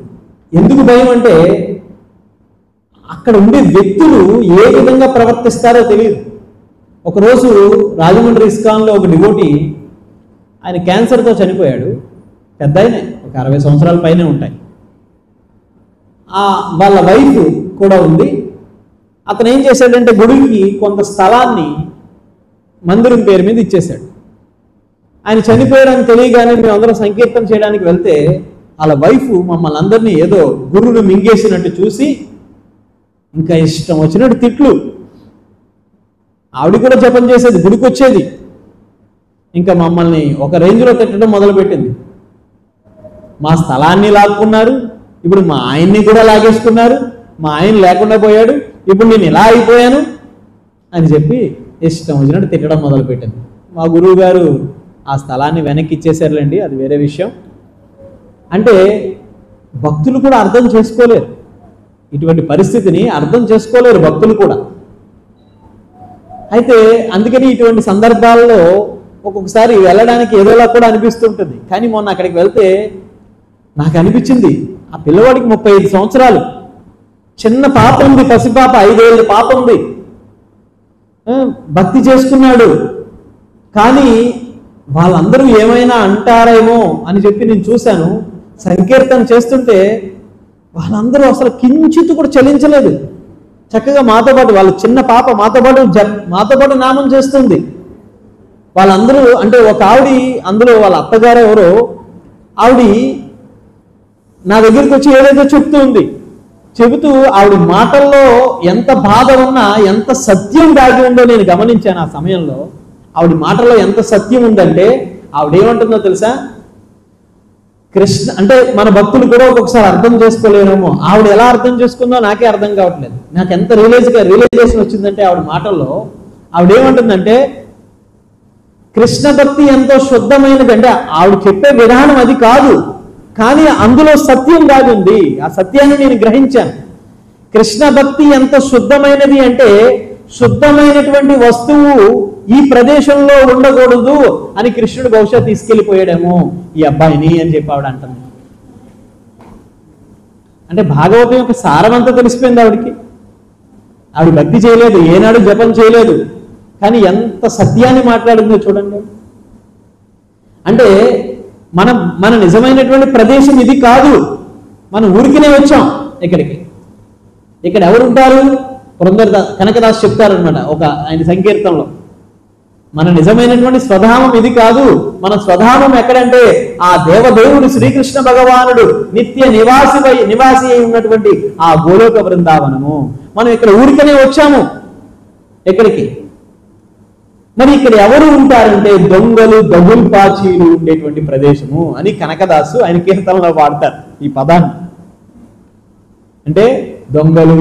ఎందుకు భయం అంటే, అక్కడ ఉండే వ్యక్తులు ఏ విధంగా ప్రవర్తిస్తారో తెలియదు. ఒకరోజు రాజమండ్రి ఇస్కాన్లో ఒక డివోటీ, ఆయన క్యాన్సర్తో చనిపోయాడు. పెద్ద ఆయనే, ఒక 60 సంవత్సరాల పైనే ఉంటాయి. వాళ్ళ వైఫ్ కూడా ఉంది. అతను ఏం చేశాడంటే, గుడికి కొంత స్థలాన్ని మందిరం పేరు మీద ఇచ్చేశాడు. ఆయన చనిపోయాడని తెలియగానే మేమందరం సంకీర్తన చేయడానికి వెళ్తే, వాళ్ళ వైఫ్ మమ్మల్ని అందరినీ ఏదో గురువును మింగేసినట్టు చూసి ఇంకా ఇష్టం వచ్చినట్టు తిట్లు. ఆవిడ కూడా జపం చేసేది, గుడికి వచ్చేది. ఇంకా మమ్మల్ని ఒక రేంజ్లో తిట్టడం మొదలుపెట్టింది. మా స్థలాన్ని లాక్కున్నారు, ఇప్పుడు మా ఆయన్ని కూడా లాగేసుకున్నారు, మా ఆయన లేకుండా పోయాడు, ఇప్పుడు నేను ఇలా అయిపోయాను అని చెప్పి ఇష్టం వచ్చినట్టు తిట్టడం మొదలుపెట్టింది. మా గురువు గారు ఆ స్థలాన్ని వెనక్కి ఇచ్చేసారులేండి, అది వేరే విషయం. అంటే భక్తులు కూడా అర్థం చేసుకోలేరు, ఇటువంటి పరిస్థితిని అర్థం చేసుకోలేరు భక్తులు కూడా. అయితే అందుకని ఇటువంటి సందర్భాల్లో ఒక్కొక్కసారి వెళ్ళడానికి ఏదోలా కూడా అనిపిస్తుంటుంది. కానీ మొన్న అక్కడికి వెళ్తే నాకు అనిపించింది, ఆ పిల్లవాడికి 35 సంవత్సరాలు, చిన్న పాప ఉంది, పసిపాప, 5 ఏళ్ళ పాప ఉంది, భక్తి చేసుకున్నాడు. కానీ వాళ్ళందరూ ఏమైనా అంటారేమో అని చెప్పి నేను చూశాను. సంకీర్తన చేస్తుంటే వాళ్ళందరూ అసలు కించిత్ కూడా చలించలేదు. చక్కగా మాతో పాటు, వాళ్ళ చిన్న పాప మాతో పాటు నామం చేస్తుంది. వాళ్ళందరూ, అంటే ఒక ఆవిడ, అందులో వాళ్ళ అత్తగారు ఎవరో ఆవిడ నా దగ్గరికి వచ్చి ఏదైతే చెప్తూ ఉంది, చెబుతూ ఆవిడ మాటల్లో ఎంత బాధ ఉన్నా, ఎంత సత్యం దాగి ఉందో నేను గమనించాను. ఆ సమయంలో ఆవిడ మాటల్లో ఎంత సత్యం ఉందంటే, ఆవిడ ఏమంటుందో తెలుసా? కృష్ణ అంటే మన భక్తులు కూడా ఒక్కొక్కసారి అర్థం చేసుకోలేరేమో. ఆవిడ ఎలా అర్థం చేసుకుందో నాకే అర్థం కావట్లేదు. నాకు ఎంత రియలైజేషన్ వచ్చిందంటే ఆవిడ మాటల్లో ఆవిడ ఏమంటుందంటే, కృష్ణ భక్తి ఎంతో శుద్ధమైనది. అంటే ఆవిడ చెప్పే విధానం అది కాదు, కానీ అందులో సత్యం దాగి ఉంది. ఆ సత్యాన్ని నేను గ్రహించాను. కృష్ణ భక్తి ఎంత శుద్ధమైనది అంటే, శుద్ధమైనటువంటి వస్తువు ఈ ప్రదేశంలో ఉండకూడదు అని కృష్ణుడు బహుశా తీసుకెళ్లిపోయాడేమో ఈ అబ్బాయిని అని చెప్పి ఆవిడ అంటుంది. అంటే భాగవతం యొక్క సారమంతా తెలిసిపోయింది ఆవిడికి. ఆవిడ భక్తి చేయలేదు, ఏనాడు జపం చేయలేదు, కానీ ఎంత సత్యాన్ని మాట్లాడిందో చూడండి. అంటే మన నిజమైనటువంటి ప్రదేశం ఇది కాదు. మనం ఊరికినే వచ్చాం ఇక్కడికి. ఇక్కడ ఎవరు ఉంటారు? కనకదాస్ చెప్తారనమాట ఒక ఆయన సంకీర్తనలో, మన నిజమైనటువంటి స్వధామం ఇది కాదు. మన స్వధామం ఎక్కడంటే ఆ దేవదేవుడు శ్రీకృష్ణ భగవానుడు నిత్య నివాసి అయి ఉన్నటువంటి ఆ గోలోక బృందావనము. మనం ఇక్కడ ఊరికనే వచ్చాము ఎక్కడికి. మరి ఇక్కడ ఎవరు ఉంటారంటే దొంగలు, దగుల్పాచీలు ఉండేటువంటి ప్రదేశము అని కనకదాసు ఆయన కీర్తనలో వాడతారు ఈ పదాన్ని. అంటే దొంగలు,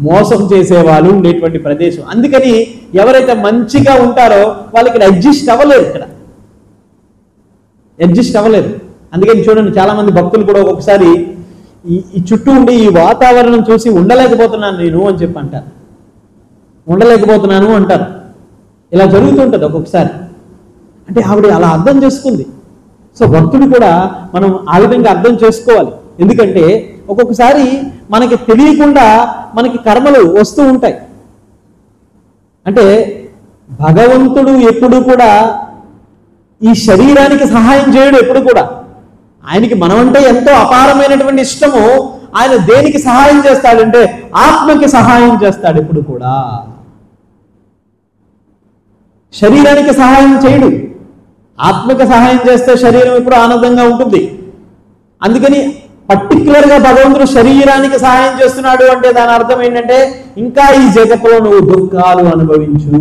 మోసం చేసేవాళ్ళు ఉండేటువంటి ప్రదేశం. అందుకని ఎవరైతే మంచిగా ఉంటారో వాళ్ళు ఇక్కడ అడ్జస్ట్ అవ్వలేరు, అడ్జస్ట్ అవ్వలేరు. అందుకని చూడండి, చాలా మంది భక్తులు కూడా ఒక్కొక్కసారి ఈ చుట్టూ ఉండి ఈ వాతావరణం చూసి ఉండలేకపోతున్నాను నేను అని చెప్పి అంటారు, ఉండలేకపోతున్నాను అంటారు. ఇలా జరుగుతుంటుంది ఒక్కొక్కసారి. అంటే ఆవిడ అలా అర్థం చేసుకుంది. సో భక్తులు కూడా మనం ఆ విధంగా అర్థం చేసుకోవాలి. ఎందుకంటే ఒక్కొక్కసారి మనకి తెలియకుండా మనకి కర్మలు వస్తూ ఉంటాయి. అంటే భగవంతుడు ఎప్పుడు కూడా ఈ శరీరానికి సహాయం చేయడు. ఎప్పుడు కూడా ఆయనకి మనమంటే ఎంతో అపారమైనటువంటి ఇష్టము. ఆయన దేనికి సహాయం చేస్తాడంటే ఆత్మకి సహాయం చేస్తాడు. ఎప్పుడు కూడా శరీరానికి సహాయం చేయడు. ఆత్మకి సహాయం చేస్తే శరీరం ఎప్పుడు ఆనందంగా ఉంటుంది. అందుకని పర్టికులర్గా భగవంతుడు శరీరానికి సహాయం చేస్తున్నాడు అంటే దాని అర్థం ఏంటంటే ఇంకా ఈ జగత్తులో నువ్వు దుఃఖాలు అనుభవించు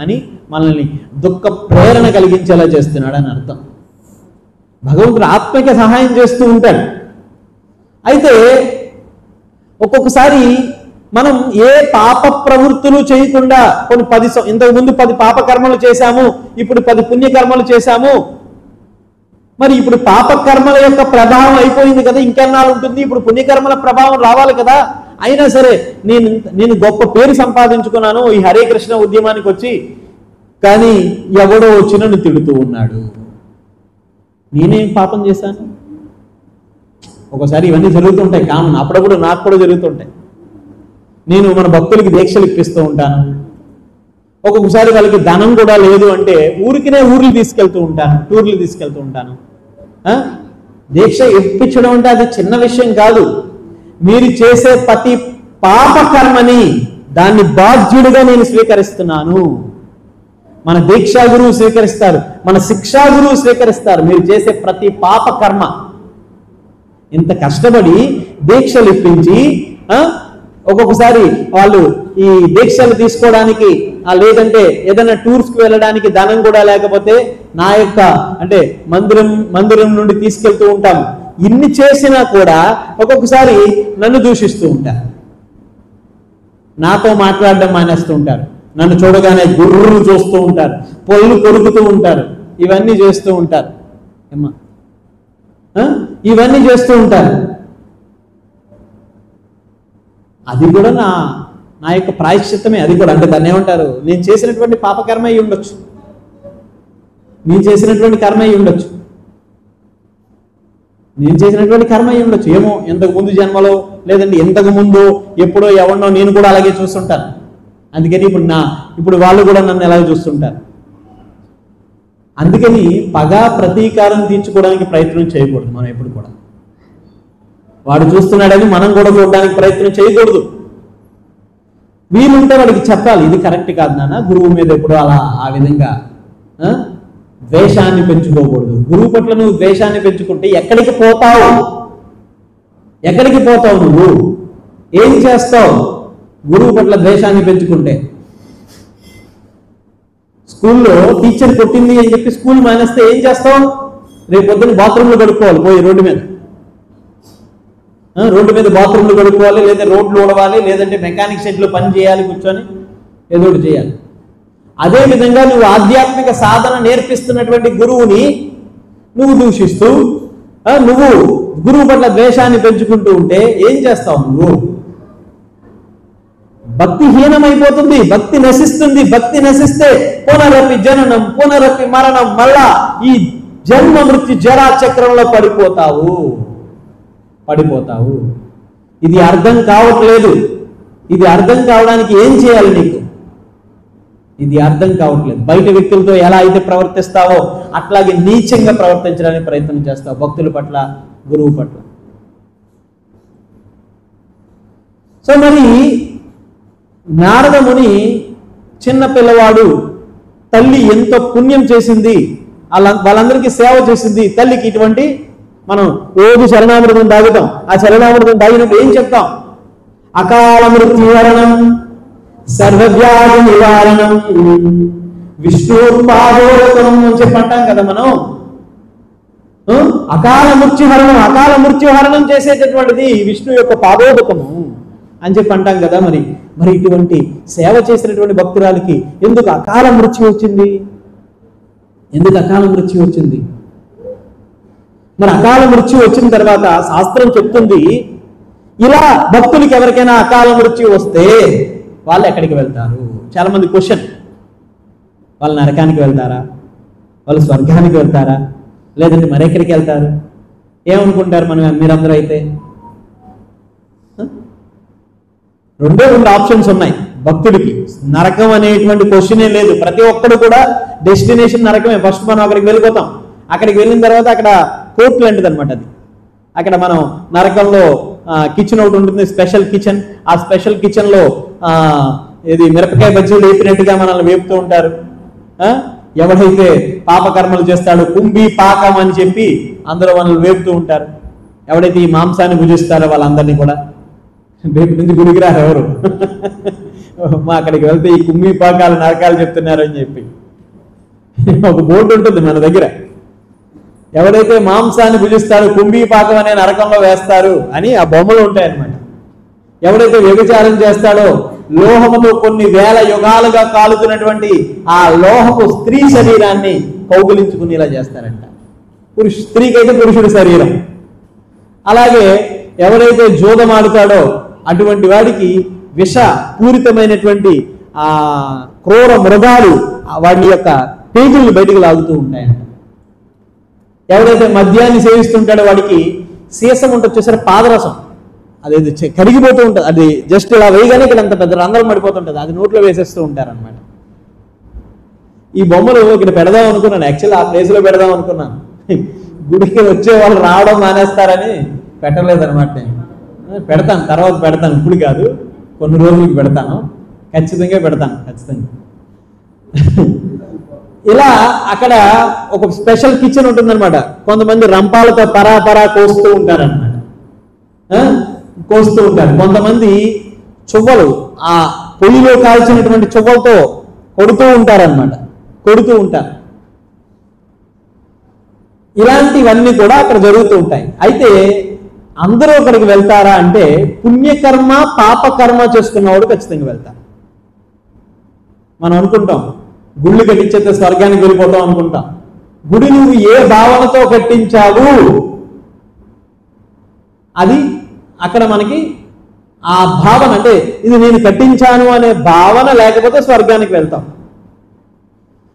అని మనల్ని దుఃఖ ప్రేరణ కలిగించేలా చేస్తున్నాడు అని అర్థం. భగవంతుడు ఆత్మకి సహాయం చేస్తూ ఉంటాడు. అయితే ఒక్కొక్కసారి మనం ఏ పాప ప్రవృత్తులు చేయకుండా కొన్ని ఇంతకు ముందు 10 పాప కర్మలు చేశాము, ఇప్పుడు 10 పుణ్యకర్మలు చేశాము. మరి ఇప్పుడు పాప కర్మల యొక్క ప్రభావం అయిపోయింది కదా, ఇంకెన్నాళ్ళు ఉంటుంది? ఇప్పుడు పుణ్యకర్మల ప్రభావం రావాలి కదా. అయినా సరే నేను గొప్ప పేరు సంపాదించుకున్నాను ఈ హరే కృష్ణ ఉద్యమానికి వచ్చి, కానీ ఎవడో వచ్చి నన్ను తిడుతూ ఉన్నాడు. నేనేం పాపం చేశాను? ఒకసారి ఇవన్నీ జరుగుతుంటాయి కామన్. అప్పుడప్పుడు నాకు కూడా జరుగుతుంటాయి. నేను మన భక్తులకి దీక్షలు ఇప్పిస్తూ ఉంటాను. ఒక్కొక్కసారి వాళ్ళకి ధనం కూడా లేదు అంటే ఊర్లు తీసుకెళ్తూ ఉంటాను, టూర్లు తీసుకెళ్తూ ఉంటాను. దీక్ష ఇప్పించడం అంటే అది చిన్న విషయం కాదు. మీరు చేసే ప్రతి పాప కర్మని దాన్ని బాధ్యుడిగా నేను స్వీకరిస్తున్నాను. మన దీక్షా గురువు స్వీకరిస్తారు, మన శిక్షా గురువు స్వీకరిస్తారు. మీరు చేసే ప్రతి పాప కర్మ ఇంత కష్టపడి దీక్షలు ఇప్పించి ఒక్కొక్కసారి వాళ్ళు ఈ దీక్షలు తీసుకోవడానికి లేదంటే ఏదైనా టూర్స్కి వెళ్ళడానికి ధనం కూడా లేకపోతే నా యొక్క అంటే మందిరం నుండి తీసుకెళ్తూ ఉంటాం. ఇన్ని చేసినా కూడా ఒక్కొక్కసారి నన్ను దూషిస్తూ ఉంటారు, నాతో మాట్లాడడం మానేస్తూ ఉంటారు, నన్ను చూడగానే గుర్రు చూస్తూ ఉంటారు, పొల్లు కొరుకుతూ ఉంటారు, ఇవన్నీ చేస్తూ ఉంటారు. ఇవన్నీ చేస్తూ ఉంటారు. అది కూడా నా యొక్క ప్రాయశ్చిత్తమే. అది కూడా అంటే దాన్ని ఏమంటారు, నేను చేసినటువంటి పాపకర్మ అయి ఉండొచ్చు, నేను చేసినటువంటి కర్మ అయి ఉండొచ్చు, ఏమో ఇంతకు ముందు జన్మలో లేదంటే ఇంతకు ముందు ఎప్పుడో ఎవరినో నేను కూడా అలాగే చూస్తుంటాను. అందుకని ఇప్పుడు వాళ్ళు కూడా నన్ను ఎలాగ చూస్తుంటారు. అందుకని పగ ప్రతీకారం తీర్చుకోవడానికి ప్రయత్నం చేయకూడదు. మనం ఎప్పుడు కూడా వాడు చూస్తున్నాడని మనం కూడా చూడడానికి ప్రయత్నం చేయకూడదు. వీలుంటే వాడికి చెప్పాలి, ఇది కరెక్ట్ కాదు నాన్న. గురువు మీద ఎప్పుడు ఆ విధంగా ద్వేషాన్ని పెంచుకోకూడదు. గురువు పట్ల నువ్వు ద్వేషాన్ని పెంచుకుంటే ఎక్కడికి పోతావు? నువ్వు ఏం చేస్తావు? గురువు పట్ల ద్వేషాన్ని పెంచుకుంటే స్కూల్లో టీచర్ కొట్టింది అని చెప్పి స్కూల్ మానేస్తే ఏం చేస్తావు? రేపు పొద్దున్న బాత్రూంలో గడుపుకోవాలి, పోయి రోడ్డు మీద బాత్రూంలు కడుక్కోవాలి, లేదా రోడ్లు ఊడవాలి, లేదంటే మెకానిక్ షెడ్లో పని చేయాలి, కూర్చొని ఏదో ఒకటి చేయాలి. అదేవిధంగా నువ్వు ఆధ్యాత్మిక సాధన నేర్పిస్తున్నటువంటి గురువుని నువ్వు దూషిస్తూ నువ్వు గురువు పట్ల ద్వేషాన్ని పెంచుకుంటూ ఉంటే ఏం చేస్తావు? నువ్వు భక్తి హీనమైపోతుంది, భక్తి నశిస్తుంది. భక్తి నశిస్తే పునరపి జననం పునరపి మరణం, మళ్ళా ఈ జన్మ మృత్యు జరా చక్రంలో పడిపోతావు. ఇది అర్థం కావట్లేదు. ఇది అర్థం కావడానికి ఏం చేయాలి నీకు? ఇది అర్థం కావట్లేదు. బయట వ్యక్తులతో ఎలా అయితే ప్రవర్తిస్తావో అట్లాగే నీచంగా ప్రవర్తించడానికి ప్రయత్నం చేస్తావు భక్తుల పట్ల, గురువు పట్ల. సో మరి నారద ముని చిన్న పిల్లవాడు, తల్లి ఎంతో పుణ్యం చేసింది, వాళ్ళందరికీ సేవ చేసింది. తల్లికి ఇటువంటి మనం రోజు శరణామృతం తాగుతాం. ఆ శరణామృతం తాగినప్పుడు ఏం చెప్తాం? అకాల మృత్యుహరణం సర్వవ్యాధి నివారణం విష్ణుపాదోదకం అని చెప్పి అంటాం కదా మనం. అకాల మృత్యుహరణం చేసేటటువంటిది విష్ణు యొక్క పాదోదకము అని చెప్పి అంటాం కదా. మరి ఇటువంటి సేవ చేసినటువంటి భక్తురాలికి ఎందుకు అకాల మృత్యు వచ్చింది? ఎందుకు అకాల మృత్యు వచ్చింది? మరి అకాల మృత్యు వచ్చిన తర్వాత శాస్త్రం చెప్తుంది, ఇలా భక్తులకి ఎవరికైనా అకాల మృత్యు వస్తే వాళ్ళు ఎక్కడికి వెళ్తారు? చాలా మంది క్వశ్చన్, వాళ్ళు నరకానికి వెళ్తారా, వాళ్ళు స్వర్గానికి వెళ్తారా, లేదంటే మరెక్కడికి వెళ్తారు? ఏమనుకుంటారు మీరందరూ అయితే? రెండు ఆప్షన్స్ ఉన్నాయి భక్తుడికి. నరకం అనేటువంటి క్వశ్చనే లేదు. ప్రతి ఒక్కడు కూడా డెస్టినేషన్ నరకమే. ఫస్ట్ మనం అక్కడికి వెళ్ళిపోతాం. అక్కడికి వెళ్ళిన తర్వాత అక్కడ కోర్టు లాంటిది అనమాట అది. అక్కడ మనం నరకంలో కిచెన్ ఒకటి ఉంటుంది, స్పెషల్ కిచెన్. ఆ స్పెషల్ కిచెన్ లో ఇది మిరపకాయ బజ్జీలు వేపినట్టుగా మనల్ని వేపుతూ ఉంటారు. ఎవడైతే పాపకర్మలు చేస్తాడో కుంభీ పాకం అని చెప్పి అందరూ మనల్ని వేపుతూ ఉంటారు. ఎవడైతే ఈ మాంసాన్ని భుజిస్తారో వాళ్ళందరినీ కూడా రేపు నుంచి గుడికి రారు ఎవరు. మా అక్కడికి వెళ్తే ఈ కుంభీ పాకాలు నరకాలు చెప్తున్నారు అని చెప్పి ఒక బోర్డు ఉంటుంది మన దగ్గర. ఎవడైతే మాంసాన్ని భుజిస్తారో కుంభీ పాకం అనే నరకంలో వేస్తారు అని ఆ బొమ్మలు ఉంటాయి అన్నమాట. ఎవడైతే వ్యభిచారం చేస్తాడో లోహముతో కొన్ని వేల యుగాలుగా కాలుతున్నటువంటి ఆ లోహపు స్త్రీ శరీరాన్ని కౌగులించుకునేలా చేస్తారంట. స్త్రీకైతే పురుషుడి శరీరం. అలాగే ఎవరైతే జోదమాడుతాడో అటువంటి వాడికి విష పూరితమైనటువంటి ఆ క్రూర మృగాలు వాడి యొక్క పేగుల్ని బయటకు లాగుతూ ఉంటాయంట. ఎవరైతే మద్యాన్ని సేవిస్తుంటాడో వాడికి సీసం ఉంటుంది వచ్చేసరి పాదరసం, అది కరిగిపోతూ ఉంటుంది. అది జస్ట్ ఇలా వేయగానే ఇక్కడ అంత పెద్ద రంధ్రం పడిపోతుంటుంది, అది నోట్లో వేసేస్తూ ఉంటారనమాట. ఈ బొమ్మలు ఇక్కడ పెడదాం అనుకున్నాను, యాక్చువల్లీ ఆ ప్లేస్లో పెడదాం అనుకున్నాను. గుడికి వచ్చే వాళ్ళు రావడం మానేస్తారని పెట్టలేదన్నమాట. నేను పెడతాను, తర్వాత పెడతాను, ఇప్పుడు కాదు, కొన్ని రోజులకి పెడతాను, ఖచ్చితంగా పెడతాను, ఖచ్చితంగా. ఇలా అక్కడ ఒక స్పెషల్ కిచెన్ ఉంటుందన్నమాట. కొంతమంది రంపాలతో పరాపరా కోస్తూ ఉంటారన్నమాట, కోస్తూ ఉంటారు. కొంతమంది చువ్వలు ఆ పొయ్యిలో కాల్చినటువంటి చువ్వలతో కొడుతూ ఉంటారన్నమాట, కొడుతూ ఉంటారు. ఇలాంటివన్నీ కూడా అక్కడ జరుగుతూ ఉంటాయి. అయితే అందరూ అక్కడికి వెళ్తారా అంటే పుణ్యకర్మ పాపకర్మ చేసుకున్నవాడు ఖచ్చితంగా వెళ్తారు. మనం అనుకుంటాం గుళ్ళు కట్టించేస్తే స్వర్గానికి వెళ్ళిపోతాం అనుకుంటాం. గుడి నువ్వు ఏ భావనతో కట్టించావు అది అక్కడ మనకి ఆ భావన, అంటే ఇది నేను కట్టించాను అనే భావన లేకపోతే స్వర్గానికి వెళ్తాం.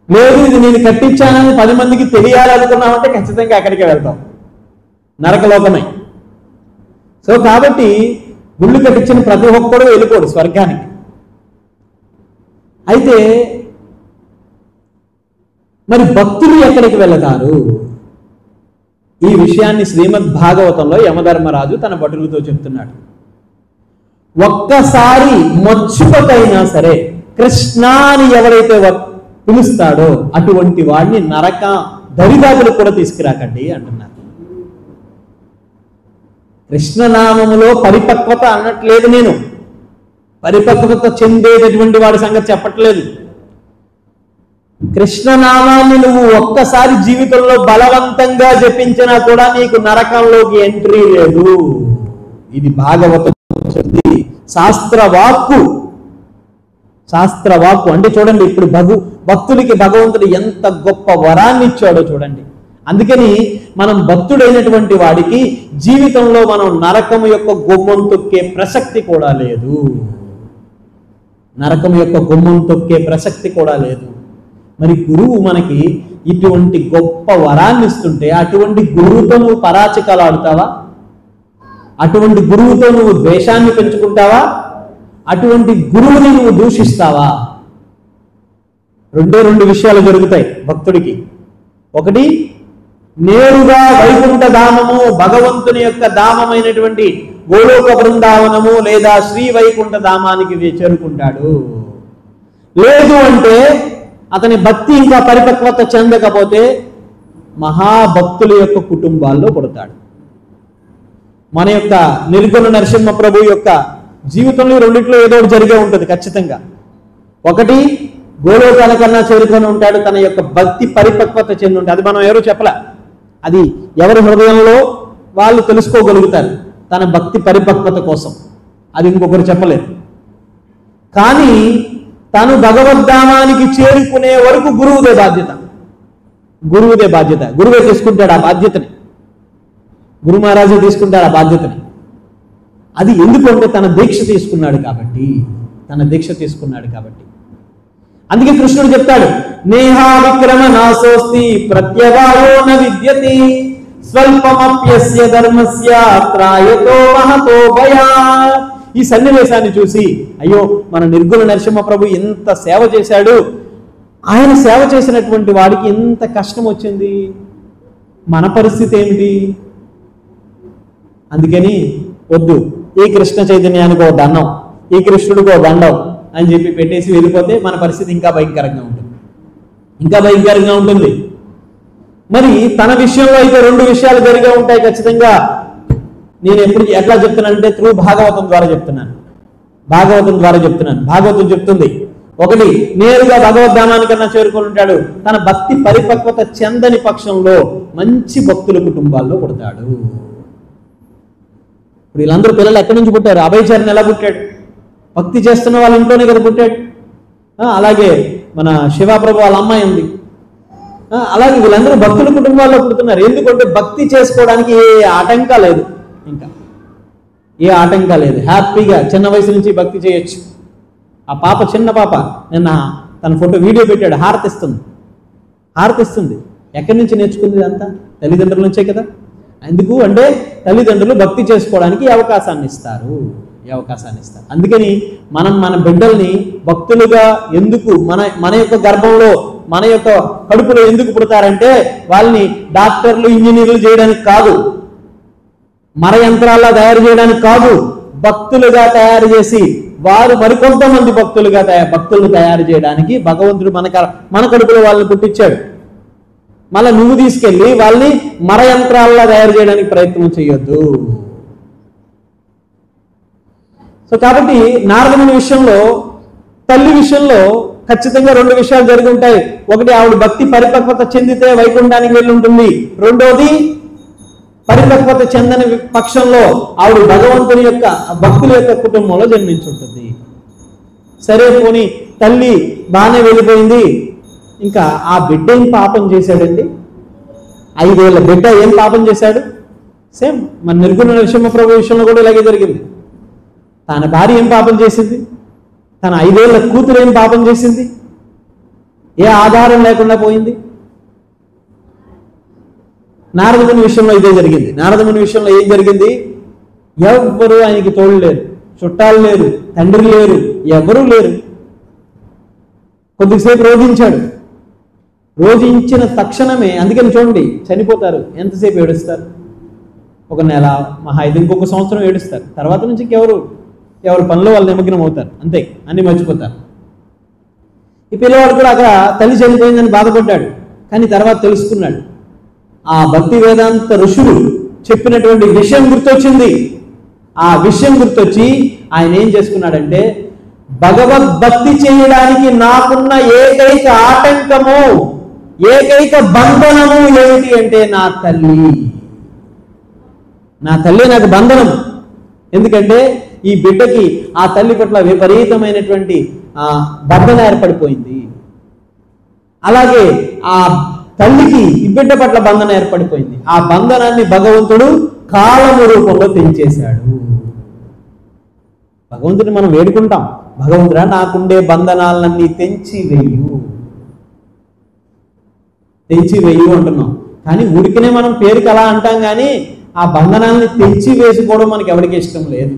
లేదు ఇది నేను కట్టించానని 10 మందికి తెలియాలనుకున్నామంటే ఖచ్చితంగా అక్కడికే వెళ్తాం, నరకలోకమై. సో కాబట్టి గుళ్ళు కట్టించిన ప్రతి ఒక్కడు వెళ్ళిపోడు స్వర్గానికి. అయితే మరి భక్తులు ఎక్కడికి వెళతారు? ఈ విషయాన్ని శ్రీమద్ భాగవతంలో యమధర్మరాజు తన భటులతో చెప్తున్నాడు. ఒక్కసారి మచ్చుకైనా సరే కృష్ణాని ఎవరైతే పిలుస్తాడో అటువంటి వాడిని నరక దరిదాపులకు కూడా తీసుకురాకండి అంటున్నారు. కృష్ణనామములో పరిపక్వత అన్నట్లేదు, నేను పరిపక్వత చెందేటటువంటి వాడి సంగతి చెప్పట్లేదు. కృష్ణనామాన్ని నువ్వు ఒక్కసారి జీవితంలో బలవంతంగా జపించినా కూడా నీకు నరకంలోకి ఎంట్రీ లేదు. ఇది భాగవతం చెప్తుంది, శాస్త్రవాక్కు. శాస్త్రవాక్కు అంటే చూడండి, ఇప్పుడు భక్తుడికి భగవంతుడు ఎంత గొప్ప వరాన్ని ఇచ్చాడో చూడండి. అందుకని మనం భక్తుడైనటువంటి వాడికి జీవితంలో మనం నరకం యొక్క గుమ్మం తొక్కే ప్రసక్తి కూడా లేదు. నరకం యొక్క గుమ్మం తొక్కే ప్రసక్తి కూడా లేదు. మరి గురువు మనకి ఇటువంటి గొప్ప వరాన్ని ఇస్తుంటే అటువంటి గురువుతో నువ్వు పరాచికాలు ఆడుతావా? అటువంటి గురువుతో నువ్వు ద్వేషాన్ని పెంచుకుంటావా? అటువంటి గురువుని నువ్వు దూషిస్తావా? రెండు విషయాలు జరుగుతాయి భక్తుడికి. ఒకటి, నేరుగా వైకుంఠ ధామము, భగవంతుని యొక్క ధామమైనటువంటి గోలోక బృందావనము లేదా శ్రీ వైకుంఠ ధామానికి చేరుకుంటాడు. లేదు అంటే అతని భక్తి ఇంకా పరిపక్వత చెందకపోతే మహాభక్తుల యొక్క కుటుంబాల్లో పుడతాడు. మన యొక్క నిర్గుణ నరసింహ ప్రభు యొక్క జీవితంలో రెండిట్లో ఏదో ఒకటి జరిగే ఉంటుంది ఖచ్చితంగా. ఒకటి, గోలోకాల కన్నా చేరుకొని ఉంటాడు, తన యొక్క భక్తి పరిపక్వత చెంది ఉంటుంది. అది మనం ఎవరు చెప్పలే, అది ఎవరి హృదయంలో వాళ్ళు తెలుసుకోగలుగుతారు తన భక్తి పరిపక్వత కోసం. అది ఇంకొకరు చెప్పలేరు. కానీ తను భగవద్ధామానికి చేరుకునే వరకు గురువుదే బాధ్యత. గురువే తీసుకుంటాడు ఆ బాధ్యతని. గురు మహారాజే తీసుకుంటాడు ఆ బాధ్యతని. అది ఎందుకంటే తన దీక్ష తీసుకున్నాడు కాబట్టి. అందుకే కృష్ణుడు చెప్తాడు, నేహా విక్రమ నాశోస్తి ప్రత్యవాయో న విద్యతి స్వల్పమప్యస్య ధర్మస్య త్రాయతో మహతో భయాత్. ఈ సన్నివేశాన్ని చూసి అయ్యో మన నిర్గుణ నరసింహ ప్రభు ఎంత సేవ చేశాడు, ఆయన సేవ చేసినటువంటి వాడికి ఎంత కష్టం వచ్చింది, మన పరిస్థితి ఏమిటి? అందుకని వద్దు, ఈ కృష్ణ చైతన్యానికి ఒక దండం, ఈ కృష్ణుడికి ఒక దండం అని చెప్పి పెట్టేసి వెళ్ళిపోతే మన పరిస్థితి ఇంకా భయంకరంగా ఉంటుంది. మరి తన విషయంలో అయితే రెండు విషయాలు జరిగే ఉంటాయి ఖచ్చితంగా. నేను ఎట్లా చెప్తున్నానంటే త్రూ భాగవతం ద్వారా చెప్తున్నాను. భాగవతం చెప్తుంది, ఒకటి నేరుగా భగవద్ధామానికన్నా చేరుకొని ఉంటాడు. తన భక్తి పరిపక్వత చెందని పక్షంలో మంచి భక్తుల కుటుంబాల్లో పుడతాడు. ఇప్పుడు వీళ్ళందరూ పిల్లలు ఎక్కడి నుంచి పుట్టారు? అభయచరణ్ ఎలా పుట్టాడు? భక్తి చేస్తున్న వాళ్ళ ఇంట్లోనే కదా పుట్టాడు. అలాగే మన శివప్రభు వాళ్ళ అమ్మాయి ఉంది. అలాగే వీళ్ళందరూ భక్తుల కుటుంబాల్లో పుడుతున్నారు. ఎందుకంటే భక్తి చేసుకోవడానికి ఏ ఆటంకం లేదు. హ్యాపీగా చిన్న వయసు నుంచి భక్తి చేయొచ్చు. ఆ పాప, చిన్న పాప, నిన్న తన ఫోటో వీడియో పెట్టాడు, హారతిస్తుంది. ఎక్కడి నుంచి నేర్చుకుంది ఇదంతా? తల్లిదండ్రుల నుంచే కదా. ఎందుకు అంటే తల్లిదండ్రులు భక్తి చేసుకోవడానికి ఈ అవకాశాన్ని ఇస్తారు. అందుకని మనం మన బిడ్డల్ని భక్తులుగా ఎందుకు మన యొక్క గర్భంలో, మన యొక్క కడుపులో ఎందుకు పుడతారంటే వాళ్ళని డాక్టర్లు, ఇంజనీర్లు చేయడానికి కాదు, మర యంత్రాల్లో తయారు చేయడానికి కాదు, భక్తులుగా తయారు చేసి వారు మరికొంతమంది భక్తులను తయారు చేయడానికి భగవంతుడు మన కడుపులో వాళ్ళని పుట్టించాడు. మళ్ళీ నువ్వు తీసుకెళ్ళి వాళ్ళని మర యంత్రాల్లో తయారు చేయడానికి ప్రయత్నం చేయొద్దు. సో కాబట్టి నారదముని విషయంలో, తల్లి విషయంలో ఖచ్చితంగా రెండు విషయాలు జరిగి ఉంటాయి. ఒకటి, ఆవిడ భక్తి పరిపక్వత చెందితే వైకుంఠానికి వెళ్ళి ఉంటుంది. రెండోది, పరిపక్వత చెందని పక్షంలో ఆవిడ భగవంతుని యొక్క భక్తుల యొక్క కుటుంబంలో జన్మించుంటుంది. సరే పోనీ తల్లి బాగానే వెళ్ళిపోయింది, ఇంకా ఆ బిడ్డ ఏం పాపం చేశాడండి? 5 ఏళ్ల బిడ్డ ఏం పాపం చేశాడు? సేమ్ మన నిర్గుణ నరసింహ ప్రభు విషయంలో కూడా ఇలాగే జరిగింది. తన భార్య ఏం పాపం చేసింది? తన 5 ఏళ్ల కూతురు ఏం పాపం చేసింది? ఏ ఆధారం లేకుండా పోయింది. నారదముని విషయంలో ఇదే జరిగింది. నారదముని విషయంలో ఏం జరిగింది? ఎవ్వరూ ఆయనకి తోడు లేరు, చుట్టాలు లేరు, తండ్రి లేరు, ఎవరూ లేరు. కొద్దిసేపు రోధించాడు. రోధించిన తక్షణమే, అందుకని చూడండి చనిపోతారు ఎంతసేపు ఏడుస్తారు? 1 నెల, మహా ఇది ఇంకొక సంవత్సరం ఏడుస్తారు. తర్వాత నుంచి ఎవరు పనిలో వాళ్ళు నిమగ్నం అవుతారు, అంతే, అన్ని మర్చిపోతారు. ఈ పిల్లవాడు కూడా అక్కడ తల్లి చనిపోయిందని బాధపడ్డాడు. కానీ తర్వాత తెలుసుకున్నాడు, ఆ భక్తి వేదాంత ఋషులు చెప్పినటువంటి విషయం గుర్తొచ్చింది. ఆ విషయం గుర్తొచ్చి ఆయన ఏం చేసుకున్నాడంటే, భగవద్భక్తి చేయడానికి నాకున్న ఏకైక ఆటంకము, ఏకైక బంధనము ఏమిటి అంటే నా తల్లి నాకు బంధనం. ఎందుకంటే ఈ బిడ్డకి ఆ తల్లి పట్ల విపరీతమైనటువంటి బంధన ఏర్పడిపోయింది. అలాగే ఆ తల్లికి ఈ బిడ్డ పట్ల బంధన ఏర్పడిపోయింది. ఆ బంధనాన్ని భగవంతుడు కాలము రూపంలో తెంచేశాడు. భగవంతుడిని మనం వేడుకుంటాం, భగవంతుడా నాకుండే బంధనాలన్నీ తెంచి వేయు అంటున్నాం. కానీ ఊరికనే మనం పేరుకి అలా అంటాం, కానీ ఆ బంధనాన్ని తెంచి వేసుకోవడం మనకి ఎవరికి ఇష్టం లేదు.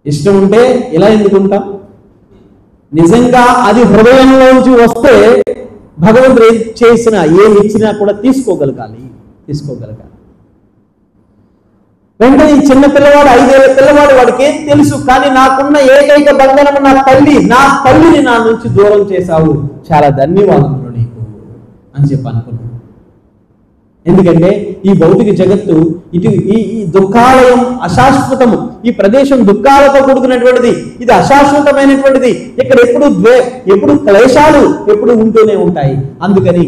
ఇష్టం ఉంటే ఇలా ఎందుకుంటాం? నిజంగా అది హృదయంలోంచి వస్తే భగవంతుడు ఏం చేసినా, ఏమి ఇచ్చినా కూడా తీసుకోగలగాలి. వెంటనే ఈ చిన్న పిల్లవాడు, 5 ఏళ్ల పిల్లవాడు, వాడికి ఏం తెలుసు? కానీ నాకున్న ఏకైక బంధనము నా తల్లిని నా నుంచి దూరం చేశావు, చాలా ధన్యవాదములు నీకు అని చెప్పి అనుకున్నాను. ఎందుకంటే ఈ భౌతిక జగత్తు, ఈ దుఃఖాలయం అశాశ్వతము. ఈ ప్రదేశం దుఃఖాలతో కూడుకున్నటువంటిది, ఇది అశాశ్వతమైనటువంటిది. ఇక్కడ ఎప్పుడు క్లేశాలు ఎప్పుడు ఉంటూనే ఉంటాయి. అందుకని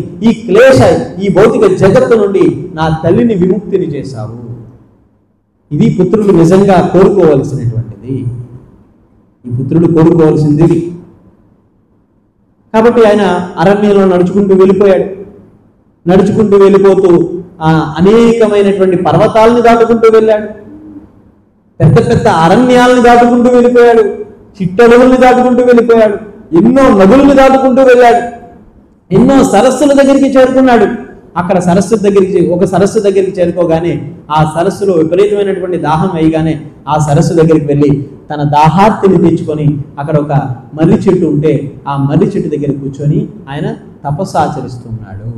ఈ భౌతిక జగత్తు నుండి నా తల్లిని విముక్తిని చేశావు. ఇది పుత్రుడు నిజంగా కోరుకోవలసినటువంటిది. ఈ పుత్రుడు కోరుకోవాల్సింది. కాబట్టి ఆయన అరణ్యంలో నడుచుకుంటూ వెళ్ళిపోయాడు. నడుచుకుంటూ వెళ్ళిపోతూ అనేకమైనటువంటి పర్వతాలను దాటుకుంటూ వెళ్ళాడు. పెద్ద పెద్ద అరణ్యాలను దాటుకుంటూ వెళ్ళిపోయాడు. చిట్టడవుల్ని దాటుకుంటూ వెళ్ళిపోయాడు. ఎన్నో నదులను దాటుకుంటూ వెళ్ళాడు. ఎన్నో సరస్సుల దగ్గరికి చేరుకున్నాడు. అక్కడ ఒక సరస్సు దగ్గరికి చేరుకోగానే ఆ సరస్సులో విపరీతమైనటువంటి దాహం వేయగానే ఆ సరస్సు దగ్గరికి వెళ్ళి తన దాహార్తిని తెచ్చుకొని అక్కడ ఒక మర్రి చెట్టు ఉంటే ఆ మర్రి చెట్టు దగ్గర కూర్చొని ఆయన తపస్సు ఆచరిస్తున్నాడు.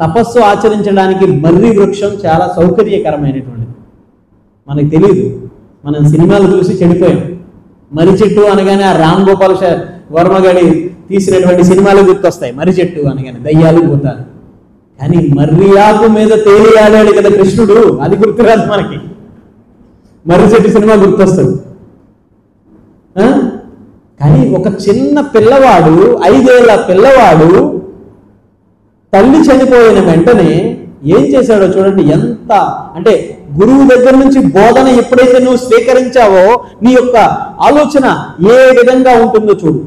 తపస్సు ఆచరించడానికి మర్రి వృక్షం చాలా సౌకర్యకరమైనటువంటిది. మనకు తెలియదు, మనం సినిమాలు చూసి చెడిపోయాం. మర్రి చెట్టు అనగానే ఆ రామ్ గోపాల్ వర్మ గారి తీసినటువంటి సినిమాలు గుర్తొస్తాయి. మర్రి చెట్టు అనగానే దయ్యాలు పోతారు. కానీ మర్రి ఆకు మీద తేలియాడాడు కదా కృష్ణుడు, అది గుర్తురాదు మనకి. మర్రి చెట్టు సినిమా గుర్తొస్తుంది. కానీ ఒక చిన్న పిల్లవాడు, 5 ఏళ్ల పిల్లవాడు తల్లి చనిపోయిన వెంటనే ఏం చేశాడో చూడండి. ఎంత అంటే గురువు దగ్గర నుంచి బోధన ఎప్పుడైతే నువ్వు స్వీకరించావో నీ యొక్క ఆలోచన ఏ విధంగా ఉంటుందో చూడు.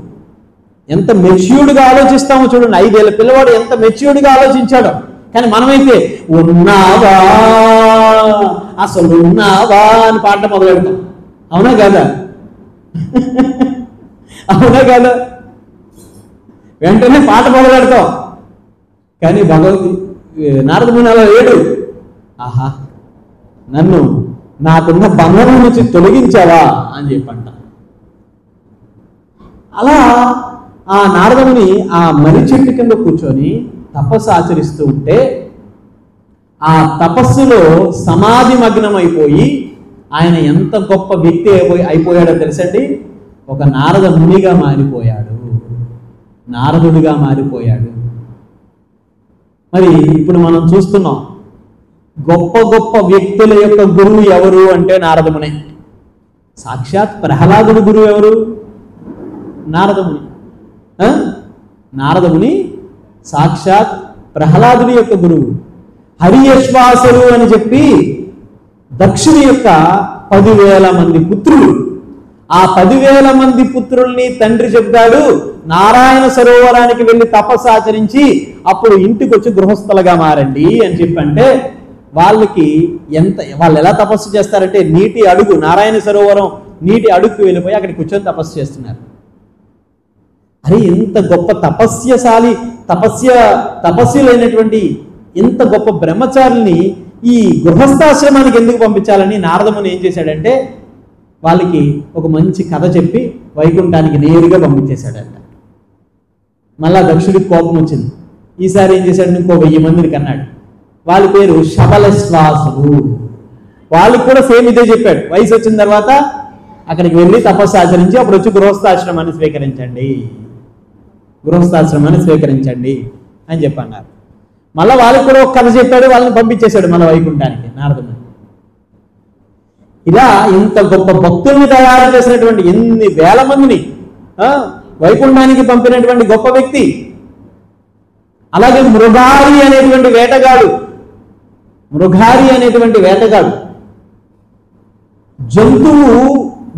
ఎంత మెచ్యూర్డ్గా ఆలోచిస్తామో చూడండి. 5 ఏళ్ల పిల్లవాడు ఎంత మెచ్యూర్డ్గా ఆలోచించాడో. కానీ మనమైతే ఉన్నావా, అసలు ఉన్నావా అని పాట మొదలెడతాం. అవునా కాదా? అవునా కాదా? వెంటనే పాట మొదలెడతాం. కానీ నారద ముని అలా లేడు. ఆహా, నన్ను నాకున్న బంధనం నుంచి తొలగించావా అని చెప్పంట. అలా ఆ నారదముని ఆ మర్రి చెట్టు కింద కూర్చొని తపస్సు ఆచరిస్తూ ఉంటే ఆ తపస్సులో సమాధి మగ్నమైపోయి ఆయన ఎంత గొప్ప వ్యక్తి అయిపోయాడో తెలుసండి. ఒక నారద మునిగా మారిపోయాడు, నారదుడిగా మారిపోయాడు. మరి ఇప్పుడు మనం చూస్తున్నాం గొప్ప గొప్ప వ్యక్తుల యొక్క గురువు ఎవరు అంటే నారదమునే. సాక్షాత్ ప్రహ్లాదుడి గురువు ఎవరు? నారదముని. నారదముని సాక్షాత్ ప్రహ్లాదుడి యొక్క గురువు. హరియశ్వాసులు అని చెప్పి దక్షుని యొక్క 10,000 మంది పుత్రులు. ఆ 10,000 మంది పుత్రుల్ని తండ్రి చెప్తాడు, నారాయణ సరోవరానికి వెళ్ళి తపస్సు ఆచరించి అప్పుడు ఇంటికి వచ్చి గృహస్థులుగా మారండి అని చెప్పంటే వాళ్ళు ఎలా తపస్సు చేస్తారంటే నీటి అడుగు, నారాయణ సరోవరం నీటి అడుగుకు వెళ్ళిపోయి అక్కడికి కూర్చొని తపస్సు చేస్తున్నారు. అరే, ఇంత గొప్ప తపస్సులైనటువంటి ఇంత గొప్ప బ్రహ్మచారుల్ని ఈ గృహస్థాశ్రమానికి ఎందుకు పంపించాలని నారదముని ఏం చేశాడంటే వాళ్ళకి ఒక మంచి కథ చెప్పి వైకుంఠానికి నేరుగా పంపించేశాడంట. మళ్ళా దక్షుడికి కోపం వచ్చింది. ఈసారి ఏం చేశాడు, ఇంకో 1000 మందిని కన్నాడు. వాళ్ళ పేరు శబలశ్వాసులు. వాళ్ళకి కూడా సేమ్ ఇదే చెప్పాడు. వయసు వచ్చిన తర్వాత అక్కడికి వెళ్ళి తపస్సు ఆచరించి అప్పుడు వచ్చి గృహస్థాశ్రమాన్ని స్వీకరించండి అని చెప్పన్నారు. మళ్ళీ వాళ్ళకి కూడా ఒక కథ చెప్పాడు, వాళ్ళని పంపించేశాడు మన వైకుంఠానికి నారదుడు. ఇలా ఇంత గొప్ప భక్తుల్ని తయారు చేసినటువంటి ఎన్ని వేల మందిని వైకుంఠానికి పంపినటువంటి గొప్ప వ్యక్తి. అలాగే మృగారి అనేటువంటి వేటగాడు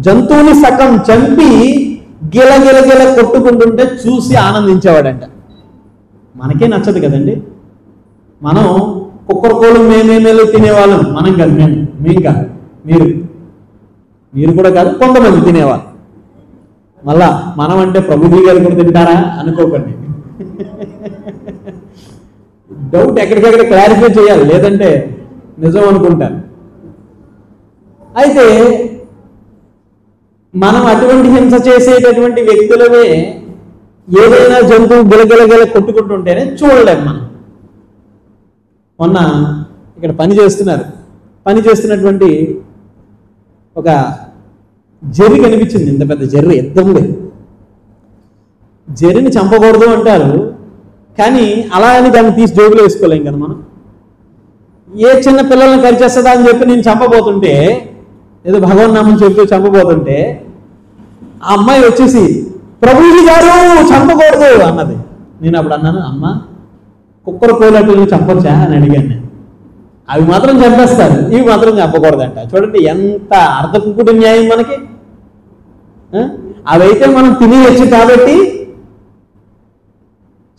జంతువుని సగం చంపి గిలగిలగిల కొట్టుకుంటుంటే చూసి ఆనందించేవాడంట. మనకే నచ్చదు కదండి. మనం కుక్కరకోళ్ళు మేమేమేలో తినేవాళ్ళం. మనం కాదు, మేము కాదు, మీరు కూడా కాదు, కొంతమంది తినేవాళ్ళు. మళ్ళా మనం అంటే ప్రభుజీ గారు కూడా తింటారా అనుకోకండి. డౌట్ ఎక్కడికెక్కడ క్లారిఫై చేయాలి, లేదంటే నిజం అనుకుంటారు. అయితే మనం అటువంటి హింస చేసేటటువంటి వ్యక్తులమే ఏదైనా జంతువు గిలగిలగిల కొట్టుకుంటుంటేనే చూడలేం మనం. మొన్న ఇక్కడ పని చేస్తున్నటువంటి ఒక జెర్రీ కనిపించింది. ఇంత పెద్ద జెర్రీ, ఎద్దంలే. జెర్రీని చంపకూడదు అంటారు, కానీ అలా అని దాన్ని తీసి జోబులో వేసుకోలేం కదా మనం. ఏ చిన్న పిల్లల్ని కరిచేస్తుందా అని చెప్పి నేను చంపబోతుంటే, ఏదో భగవన్నామం చెప్తూ చంపబోతుంటే ఆ అమ్మాయి వచ్చేసి ప్రభుజీ గారు చంపకూడదు అన్నది. నేను అప్పుడు అన్నాను, అమ్మ కుక్కర కోలట్లని చంపొచ్చా అని అడిగాను నేను. అవి మాత్రం చంపేస్తారు, ఇవి మాత్రం చంపకూడదంట. చూడండి ఎంత అర్థపుకుడు న్యాయం మనకి. అవైతే మనం తినేయచ్చు కాబట్టి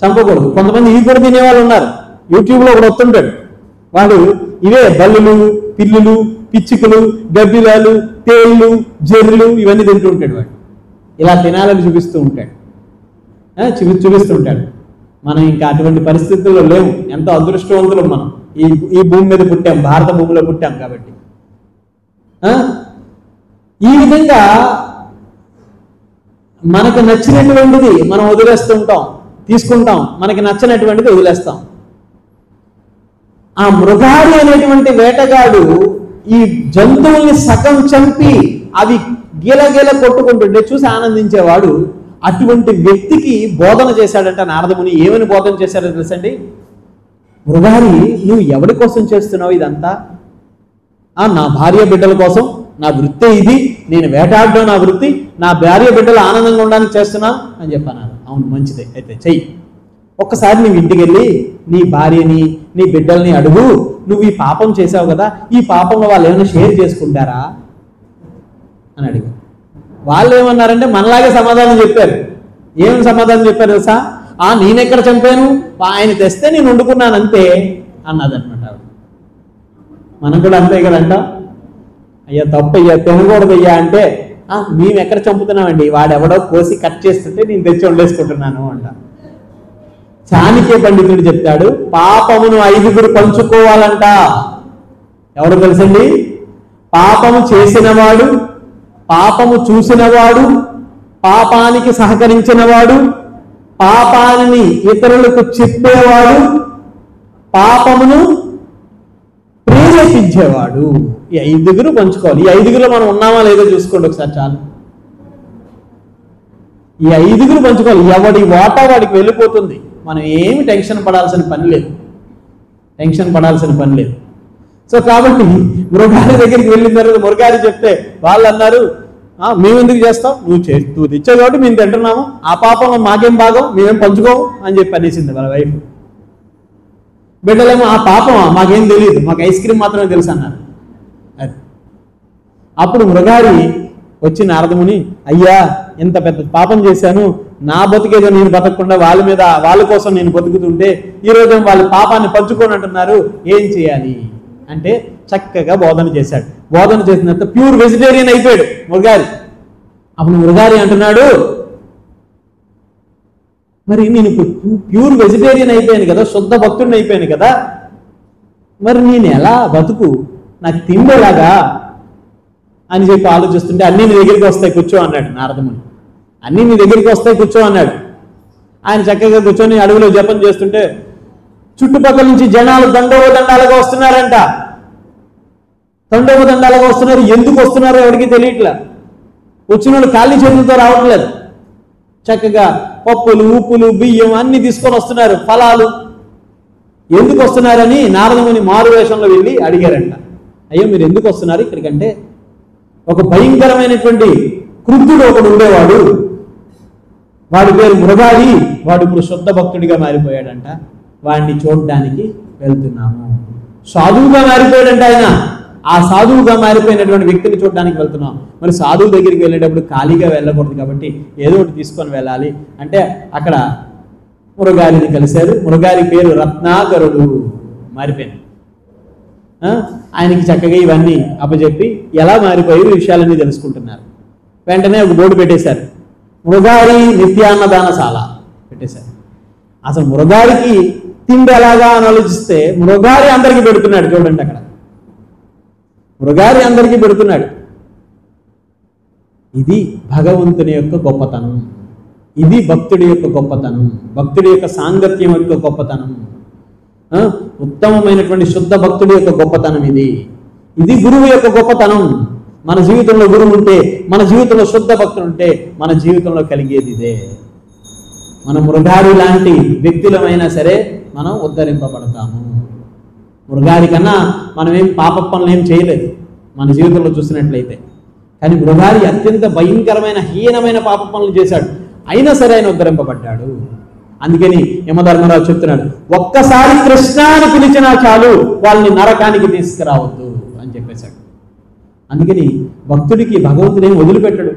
చంపకూడదు. కొంతమంది ఇవి కూడా తినేవాళ్ళు ఉన్నారు. యూట్యూబ్లో ఒకడు వస్తుంటాడు, వాడు ఇవే బల్లులు, పిల్లులు, పిచ్చుకలు, గబ్బిలాలు, తేళ్ళు, జర్రులు ఇవన్నీ తింటూ ఉంటాడు. వాడు ఇలా తినాలని చూపిస్తూ ఉంటాడు, చూపిస్తూ ఉంటాడు. మనం ఇంకా అటువంటి పరిస్థితుల్లో లేవు. ఎంతో అదృష్టవంతులు మనం ఈ భూమి మీద పుట్టాం, భారత భూమిలో పుట్టాం కాబట్టి. ఈ విధంగా మనకు నచ్చినటువంటిది మనం వదిలేస్తుంటాం, తీసుకుంటాం, మనకి నచ్చినటువంటిది వదిలేస్తాం. ఆ మృగారి అనేటువంటి వేటగాడు ఈ జంతువుల్ని సగం చంపి అవి గిలగిల కొట్టుకుంటుంటే చూసి ఆనందించేవాడు. అటువంటి వ్యక్తికి బోధన చేశాడంట నారదముని. ఏమని బోధన చేశాడో తెలుసండి? మృగారి, నువ్వు ఎవరి కోసం చేస్తున్నావు ఇదంతా? నా భార్య బిడ్డల కోసం, నా వృత్తే ఇది, నేను వేటాడడం నా వృత్తి, నా భార్య బిడ్డలు ఆనందంగా ఉండడానికి చేస్తున్నా అని చెప్పన్నారు. అవును, మంచిదే, అయితే చెయ్యి. ఒక్కసారి నువ్వు ఇంటికి వెళ్ళి నీ భార్యని, నీ బిడ్డల్ని అడుగు, నువ్వు ఈ పాపం చేసావు కదా, ఈ పాపంలో వాళ్ళు ఏమైనా షేర్ చేసుకుంటారా అని అడిగారు. వాళ్ళు ఏమన్నారంటే మనలాగే సమాధానం చెప్పారు. ఏమని సమాధానం చెప్పారు తెలుసా? నేనెక్కడ చంపాను, ఆయన తెస్తే నేను వండుకున్నాను అంతే అన్నదనమాట ఆవిడ. మనం కూడా అంతే కదంట. అయ్యా తప్పయ్యా, తినకూడదయ్యా అంటే మేము ఎక్కడ చంపుతున్నామండి, వాడెవడో కోసి కట్ చేస్తుంటే నేను తెచ్చి వండేసుకుంటున్నాను అంట. చాణక్య పండితుడు చెప్తాడు, పాపమును 5గురు పంచుకోవాలంట. ఎవరు తెలుసండి? పాపము చేసినవాడు, పాపము చూసినవాడు, పాపానికి సహకరించినవాడు, పాపాన్ని ఇతరులకు చెప్పేవాడు, పాపమును ప్రేరేపించేవాడు. ఈ 5గురు పంచుకోవాలి. ఈ 5గురులో మనం ఉన్నామా లేదో చూసుకోండి ఒకసారి చాలు. ఈ 5గురు పంచుకోవాలి. ఎవడి వాటా వాడికి వెళ్ళిపోతుంది. మనం ఏమి టెన్షన్ పడాల్సిన పని లేదు. సో కాబట్టి మృగారి దగ్గరికి వెళ్ళిన తర్వాత మృగారి చెప్తే వాళ్ళు అన్నారు, మేమెందుకు చేస్తాం, నువ్వు తెచ్చావు కాబట్టి మేము తింటున్నాము, ఆ పాపం మాకేం భాగం, మేమేం పంచుకోము అని చెప్పి అనేసింది వాళ్ళ వైఫ్. బిడ్డలేమో ఆ పాపం మాకేం తెలియదు, మాకు ఐస్ క్రీమ్ మాత్రమే తెలుసు అన్నారు. అది అప్పుడు మృగారి వచ్చి నారదముని, అయ్యా ఇంత పెద్ద పాపం చేశాను, నా బతుకేదో నేను బతకకుండా వాళ్ళ కోసం నేను బతుకుతుంటే ఈరోజు వాళ్ళ పాపాన్ని పంచుకొని అంటున్నారు, ఏం చేయాలి అంటే చక్కగా బోధన చేశాడు. బోధన చేసినంత ప్యూర్ వెజిటేరియన్ అయిపోయాడు మృగారి. అప్పుడు మృగారి అంటున్నాడు, మరి నేను ఇప్పుడు ప్యూర్ వెజిటేరియన్ అయిపోయాను కదా, శుద్ధ భక్తుడిని అయిపోయాను కదా, మరి నేను ఎలా బతుకు, నాకు తిండేలాగా అని చెప్పి ఆలోచిస్తుంటే అన్నీ నీ దగ్గరికి వస్తాయి కూర్చో అన్నాడు నారదముని. అన్నీ నీ దగ్గరికి వస్తాయి కూర్చో అన్నాడు. ఆయన చక్కగా కూర్చొని అడవిలో జపం చేస్తుంటే చుట్టుపక్కల నుంచి జనాలు దండోపదండాలుగా వస్తున్నారంట. దండోపదండాలుగా వస్తున్నారు. ఎందుకు వస్తున్నారో ఎవరికి తెలియట్లే. వచ్చిన వాళ్ళు ఖాళీ చేతులతో రావట్లేదు. చక్కగా పప్పులు, ఉప్పులు, బియ్యం అన్ని తీసుకొని వస్తున్నారు, ఫలాలు. ఎందుకు వస్తున్నారని నారదముని మారువేషంలో వెళ్ళి అడిగారంట. అయ్యో మీరు ఎందుకు వస్తున్నారు ఇక్కడికంటే, ఒక భయంకరమైనటువంటి క్రుద్ధుడు ఒకడు ఉండేవాడు, వాడి పేరు మృగారి, వాడు ఇప్పుడు శుద్ధ భక్తుడిగా మారిపోయాడంట, వాడిని చూడడానికి వెళ్తున్నాము. సాధువుగా మారిపోయాడంట ఆయన. ఆ సాధువుగా మారిపోయినటువంటి వ్యక్తిని చూడడానికి వెళ్తున్నాం. మరి సాధువు దగ్గరికి వెళ్ళేటప్పుడు ఖాళీగా వెళ్ళకూడదు కాబట్టి ఏదో ఒకటి తీసుకొని వెళ్ళాలి అంటే అక్కడ మృగారిని కలిశారు. మృగారి పేరు రత్నాకరుడు. మారిపోయింది. ఆయనకి చక్కగా ఇవన్నీ అప్పచెప్పి ఎలా మారిపోయి విషయాలన్నీ తెలుసుకుంటున్నారు. వెంటనే ఒక బోర్డు పెట్టేశారు, మృగారి నిత్యాన్నదానశాల పెట్టేశారు. అసలు మృగారికి తిండి ఎలాగా అని ఆలోచిస్తే మృగారి అందరికీ పెడుతున్నాడు. చూడండి అక్కడ మృగారి అందరికీ పెడుతున్నాడు. ఇది భగవంతుని యొక్క గొప్పతనం, ఇది భక్తుడి యొక్క గొప్పతనం, భక్తుడి యొక్క సాంగత్యం యొక్క గొప్పతనం, ఉత్తమమైనటువంటి శుద్ధ భక్తుడి యొక్క గొప్పతనం. ఇది గురువు యొక్క గొప్పతనం. మన జీవితంలో గురువు ఉంటే, మన జీవితంలో శుద్ధ భక్తులు ఉంటే మన జీవితంలో కలిగేది ఇదే. మనం మృగారి లాంటి వ్యక్తులమైనా సరే మనం ఉద్ధరింపబడతాము. మృగారి కన్నా మనం ఏం పాప పనులు ఏం చేయలేదు మన జీవితంలో చూసినట్లయితే. కానీ మృగారి అత్యంత భయంకరమైన హీనమైన పాప పనులు చేశాడు, అయినా సరే ఆయన ఉద్ధరింపబడ్డాడు. అందుకని యమధర్మరాజు చెప్తున్నాడు, ఒక్కసారి కృష్ణ అని పిలిచినా చాలు వాళ్ళని నరకానికి తీసుకురావద్దు అని చెప్పేశాడు. అందుకని భక్తుడికి భగవంతుడేం వదిలిపెట్టడు.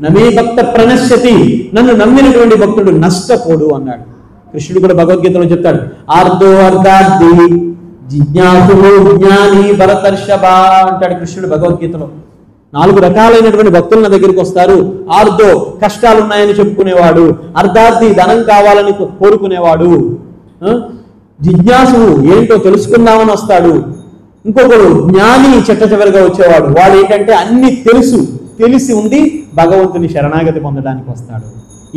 నమే భక్త ప్రణశ్యతి, నన్ను నమ్మినటువంటి భక్తుడు నష్టపోడు అన్నాడు. కృష్ణుడు కూడా భగవద్గీతలో చెప్తాడు, ఆర్దో అర్ధార్థి జిజ్ఞాసు జ్ఞాని భరతర్షభ అంటాడు కృష్ణుడు భగవద్గీతలో. 4 రకాలైనటువంటి భక్తులు నా దగ్గరికి వస్తారు. ఆర్దో కష్టాలు ఉన్నాయని చెప్పుకునేవాడు, అర్ధార్థి ధనం కావాలని కోరుకునేవాడు, జిజ్ఞాసు ఏంటో తెలుసుకుందామని వస్తాడు, ఇంకొకడు జ్ఞాని చెట్ట చివరిగా వచ్చేవాడు. వాడు ఏంటంటే అన్ని తెలిసి ఉండి భగవంతుని శరణాగతి పొందడానికి వస్తాడు.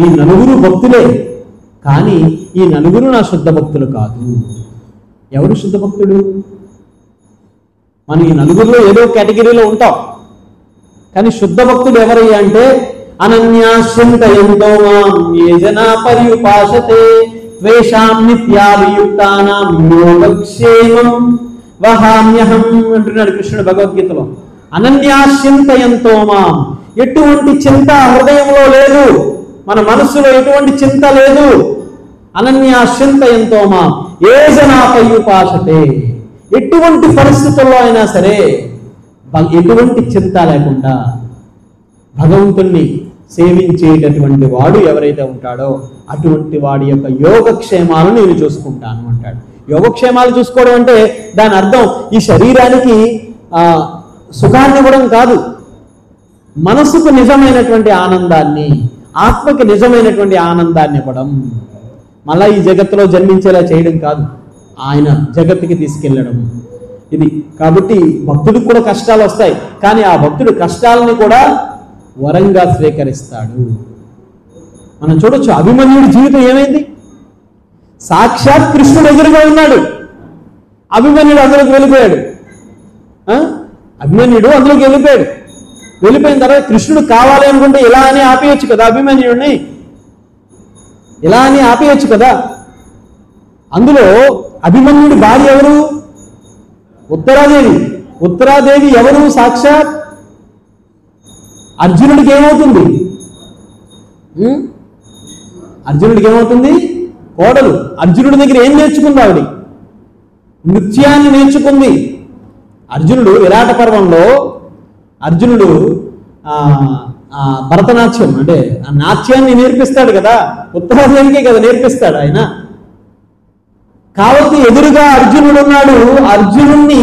ఈ 4 భక్తులే, కానీ ఈ 4 నా శుద్ధ భక్తులు కాదు. ఎవరు శుద్ధ భక్తుడు? మనం ఈ 4లో ఏదో కేటగిరీలో ఉంటాం. కానీ శుద్ధ భక్తుడు ఎవరయ్యా అంటే అనన్యాశ్చింతయంతో మాం ఏ జనా పర్యుపాసతే త్వేషాం నిత్యాభియుక్తానాం యోగక్షేమం వహామ్యహం అంటున్నాడు కృష్ణుడు భగవద్గీతలో. అనన్యాశ్చింతయంతో మాం, ఎటువంటి చింత హృదయంలో లేదు, మన మనస్సులో ఎటువంటి చింత లేదు. అనన్యాశ్చింతయంతో మాం ఏ జనా పర్యుపాసతే, ఎటువంటి పరిస్థితుల్లో అయినా సరే ఎటువంటి చింత లేకుండా భగవంతుణ్ణి సేవించేటటువంటి వాడు ఎవరైతే ఉంటాడో అటువంటి వాడి యొక్క యోగక్షేమాలను నేను చూసుకుంటాను అంటాడు. యోగక్షేమాలు చూసుకోవడం అంటే దాని అర్థం ఈ శరీరానికి సుఖాన్ని ఇవ్వడం కాదు, మనసుకు నిజమైనటువంటి ఆనందాన్ని, ఆత్మకి నిజమైనటువంటి ఆనందాన్ని ఇవ్వడం. మళ్ళా ఈ జగత్తులో జన్మించేలా చేయడం కాదు, ఆయన జగత్తుకి తీసుకెళ్ళడం ఇది. కాబట్టి భక్తుడికి కూడా కష్టాలు వస్తాయి, కానీ ఆ భక్తుడు కష్టాలని కూడా వరంగా స్వీకరిస్తాడు. మనం చూడొచ్చు అభిమన్యుడి జీవితం ఏమైంది. సాక్షాత్ కృష్ణుడు ఎదురుగా ఉన్నాడు, అభిమన్యుడు అందులోకి వెళ్ళిపోయాడు. అభిమన్యుడు అందులోకి వెళ్ళిపోయిన తర్వాత కృష్ణుడు కావాలి అనుకుంటే ఇలా అని ఆపేయచ్చు కదా, అభిమన్యుడిని ఇలా అని ఆపేయచ్చు కదా. అందులో అభిమన్యుడి భార్య ఎవరు? ఉత్తరాదేవి ఎవరు? సాక్షాత్ అర్జునుడికి ఏమవుతుంది? కోడలు. అర్జునుడి దగ్గర ఏం నేర్చుకుంది ఆవిడ? నృత్యాన్ని నేర్చుకుంది. అర్జునుడు విరాట పర్వంలో అర్జునుడు భరతనాట్యం అంటే ఆ నాట్యాన్ని నేర్పిస్తాడు కదా, ఉత్తరాదేవికే కదా నేర్పిస్తాడు ఆయన. కాబట్టి ఎదురుగా అర్జునుడు ఉన్నాడు. అర్జునుడిని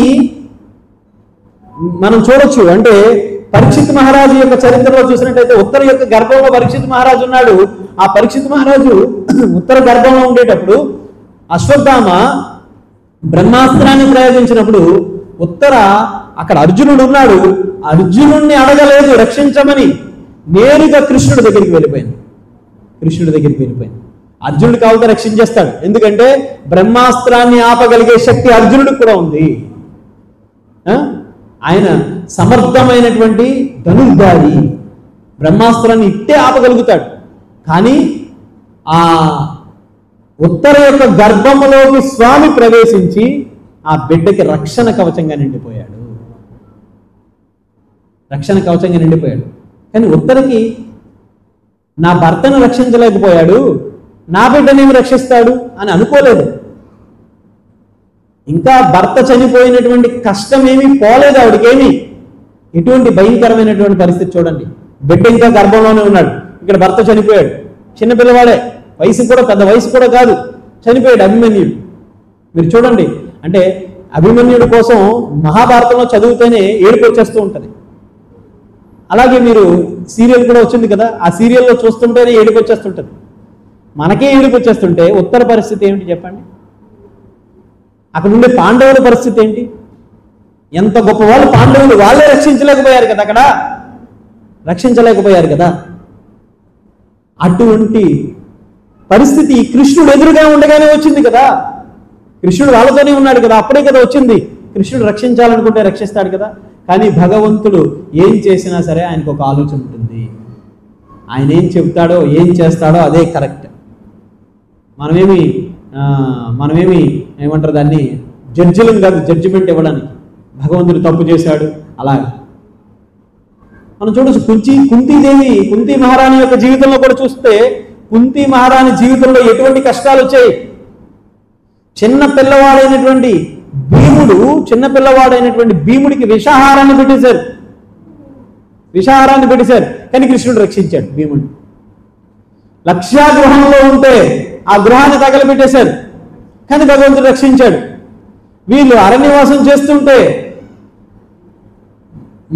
మనం చూడొచ్చు. అంటే పరీక్షిత్ మహారాజు యొక్క చరిత్రలో చూసినట్టయితే ఉత్తర యొక్క గర్భంలో పరీక్షిత్ మహారాజు ఉన్నాడు. ఆ పరీక్షిత్ మహారాజు ఉత్తర గర్భంలో ఉండేటప్పుడు అశ్వత్థామ బ్రహ్మాస్త్రాన్ని ప్రయోగించినప్పుడు ఉత్తర అక్కడ అర్జునుడు ఉన్నాడు. అర్జునుడిని అడగలేదు రక్షించమని, నేరుగా కృష్ణుడి దగ్గరికి వెళ్ళిపోయింది. అర్జునుడు కావాలంటే రక్షించేస్తాడు, ఎందుకంటే బ్రహ్మాస్త్రాన్ని ఆపగలిగే శక్తి అర్జునుడికి కూడా ఉంది. ఆయన సమర్థమైనటువంటి ధనుర్ధారి, బ్రహ్మాస్త్రాన్ని ఇట్టే ఆపగలుగుతాడు. కానీ ఆ ఉత్తర యొక్క గర్భంలోకి స్వామి ప్రవేశించి ఆ బిడ్డకి రక్షణ కవచంగా నిండిపోయాడు. కానీ ఉత్తరకి నా భర్తను రక్షించలేకపోయాడు, నా బిడ్డనేమి రక్షిస్తాడు అని అనుకోలేదు. ఇంకా భర్త చనిపోయినటువంటి కష్టం ఏమీ పోలేదు ఆవిడకేమి. ఎటువంటి భయంకరమైనటువంటి పరిస్థితి చూడండి. బిడ్డ ఇంకా గర్భంలోనే ఉన్నాడు, ఇక్కడ భర్త చనిపోయాడు, చిన్నపిల్లవాడే, పెద్ద వయసు కూడా కాదు, చనిపోయాడు అభిమన్యుడు. మీరు చూడండి, అంటే అభిమన్యుడి కోసం మహాభారతంలో చదివితేనే ఏడుపు వచ్చేస్తూ ఉంటుంది. అలాగే మీరు సీరియల్ కూడా వచ్చింది కదా, ఆ సీరియల్లో చూస్తుంటేనే ఏడుపు వచ్చేస్తుంటుంది. మనకే ఏడుపు వచ్చేస్తుంటే ఉత్తర పరిస్థితి ఏమిటి చెప్పండి? అక్కడ ఉండే పాండవుల పరిస్థితి ఏంటి? ఎంత గొప్ప వాళ్ళు పాండవులు, వాళ్ళే రక్షించలేకపోయారు కదా. అటువంటి పరిస్థితి కృష్ణుడు ఎదురుగా ఉండగానే వచ్చింది కదా. కృష్ణుడు వాళ్ళతోనే ఉన్నాడు కదా, అప్పుడే కదా వచ్చింది. కృష్ణుడు రక్షించాలనుకుంటే రక్షిస్తాడు కదా. కానీ భగవంతుడు ఏం చేసినా సరే ఆయనకు ఒక ఆలోచన ఉంటుంది. ఆయన ఏం చెప్తాడో ఏం చేస్తాడో అదే కరెక్ట్. మనమేమి ఏమంటారు దాన్ని, జడ్జిలం కాదు జడ్జిమెంట్ ఇవ్వడానికి. భగవంతుడు తప్పు చేశాడు అలాగే మనం చూడొచ్చు. కుంతీ మహారాణి యొక్క జీవితంలో కూడా చూస్తే కుంతి మహారాణి జీవితంలో ఎటువంటి కష్టాలు వచ్చాయి. చిన్న పిల్లవాడైనటువంటి భీముడికి విషాహారాన్ని పెట్టేశారు. కానీ కృష్ణుడు రక్షించాడు భీముడిని. లక్ష్యాగృహంలో ఉంటే ఆ గృహాన్ని తగలబెట్టేశారు, కానీ భగవంతుడు రక్షించాడు. వీళ్ళు అరణ్యవాసం చేస్తుంటే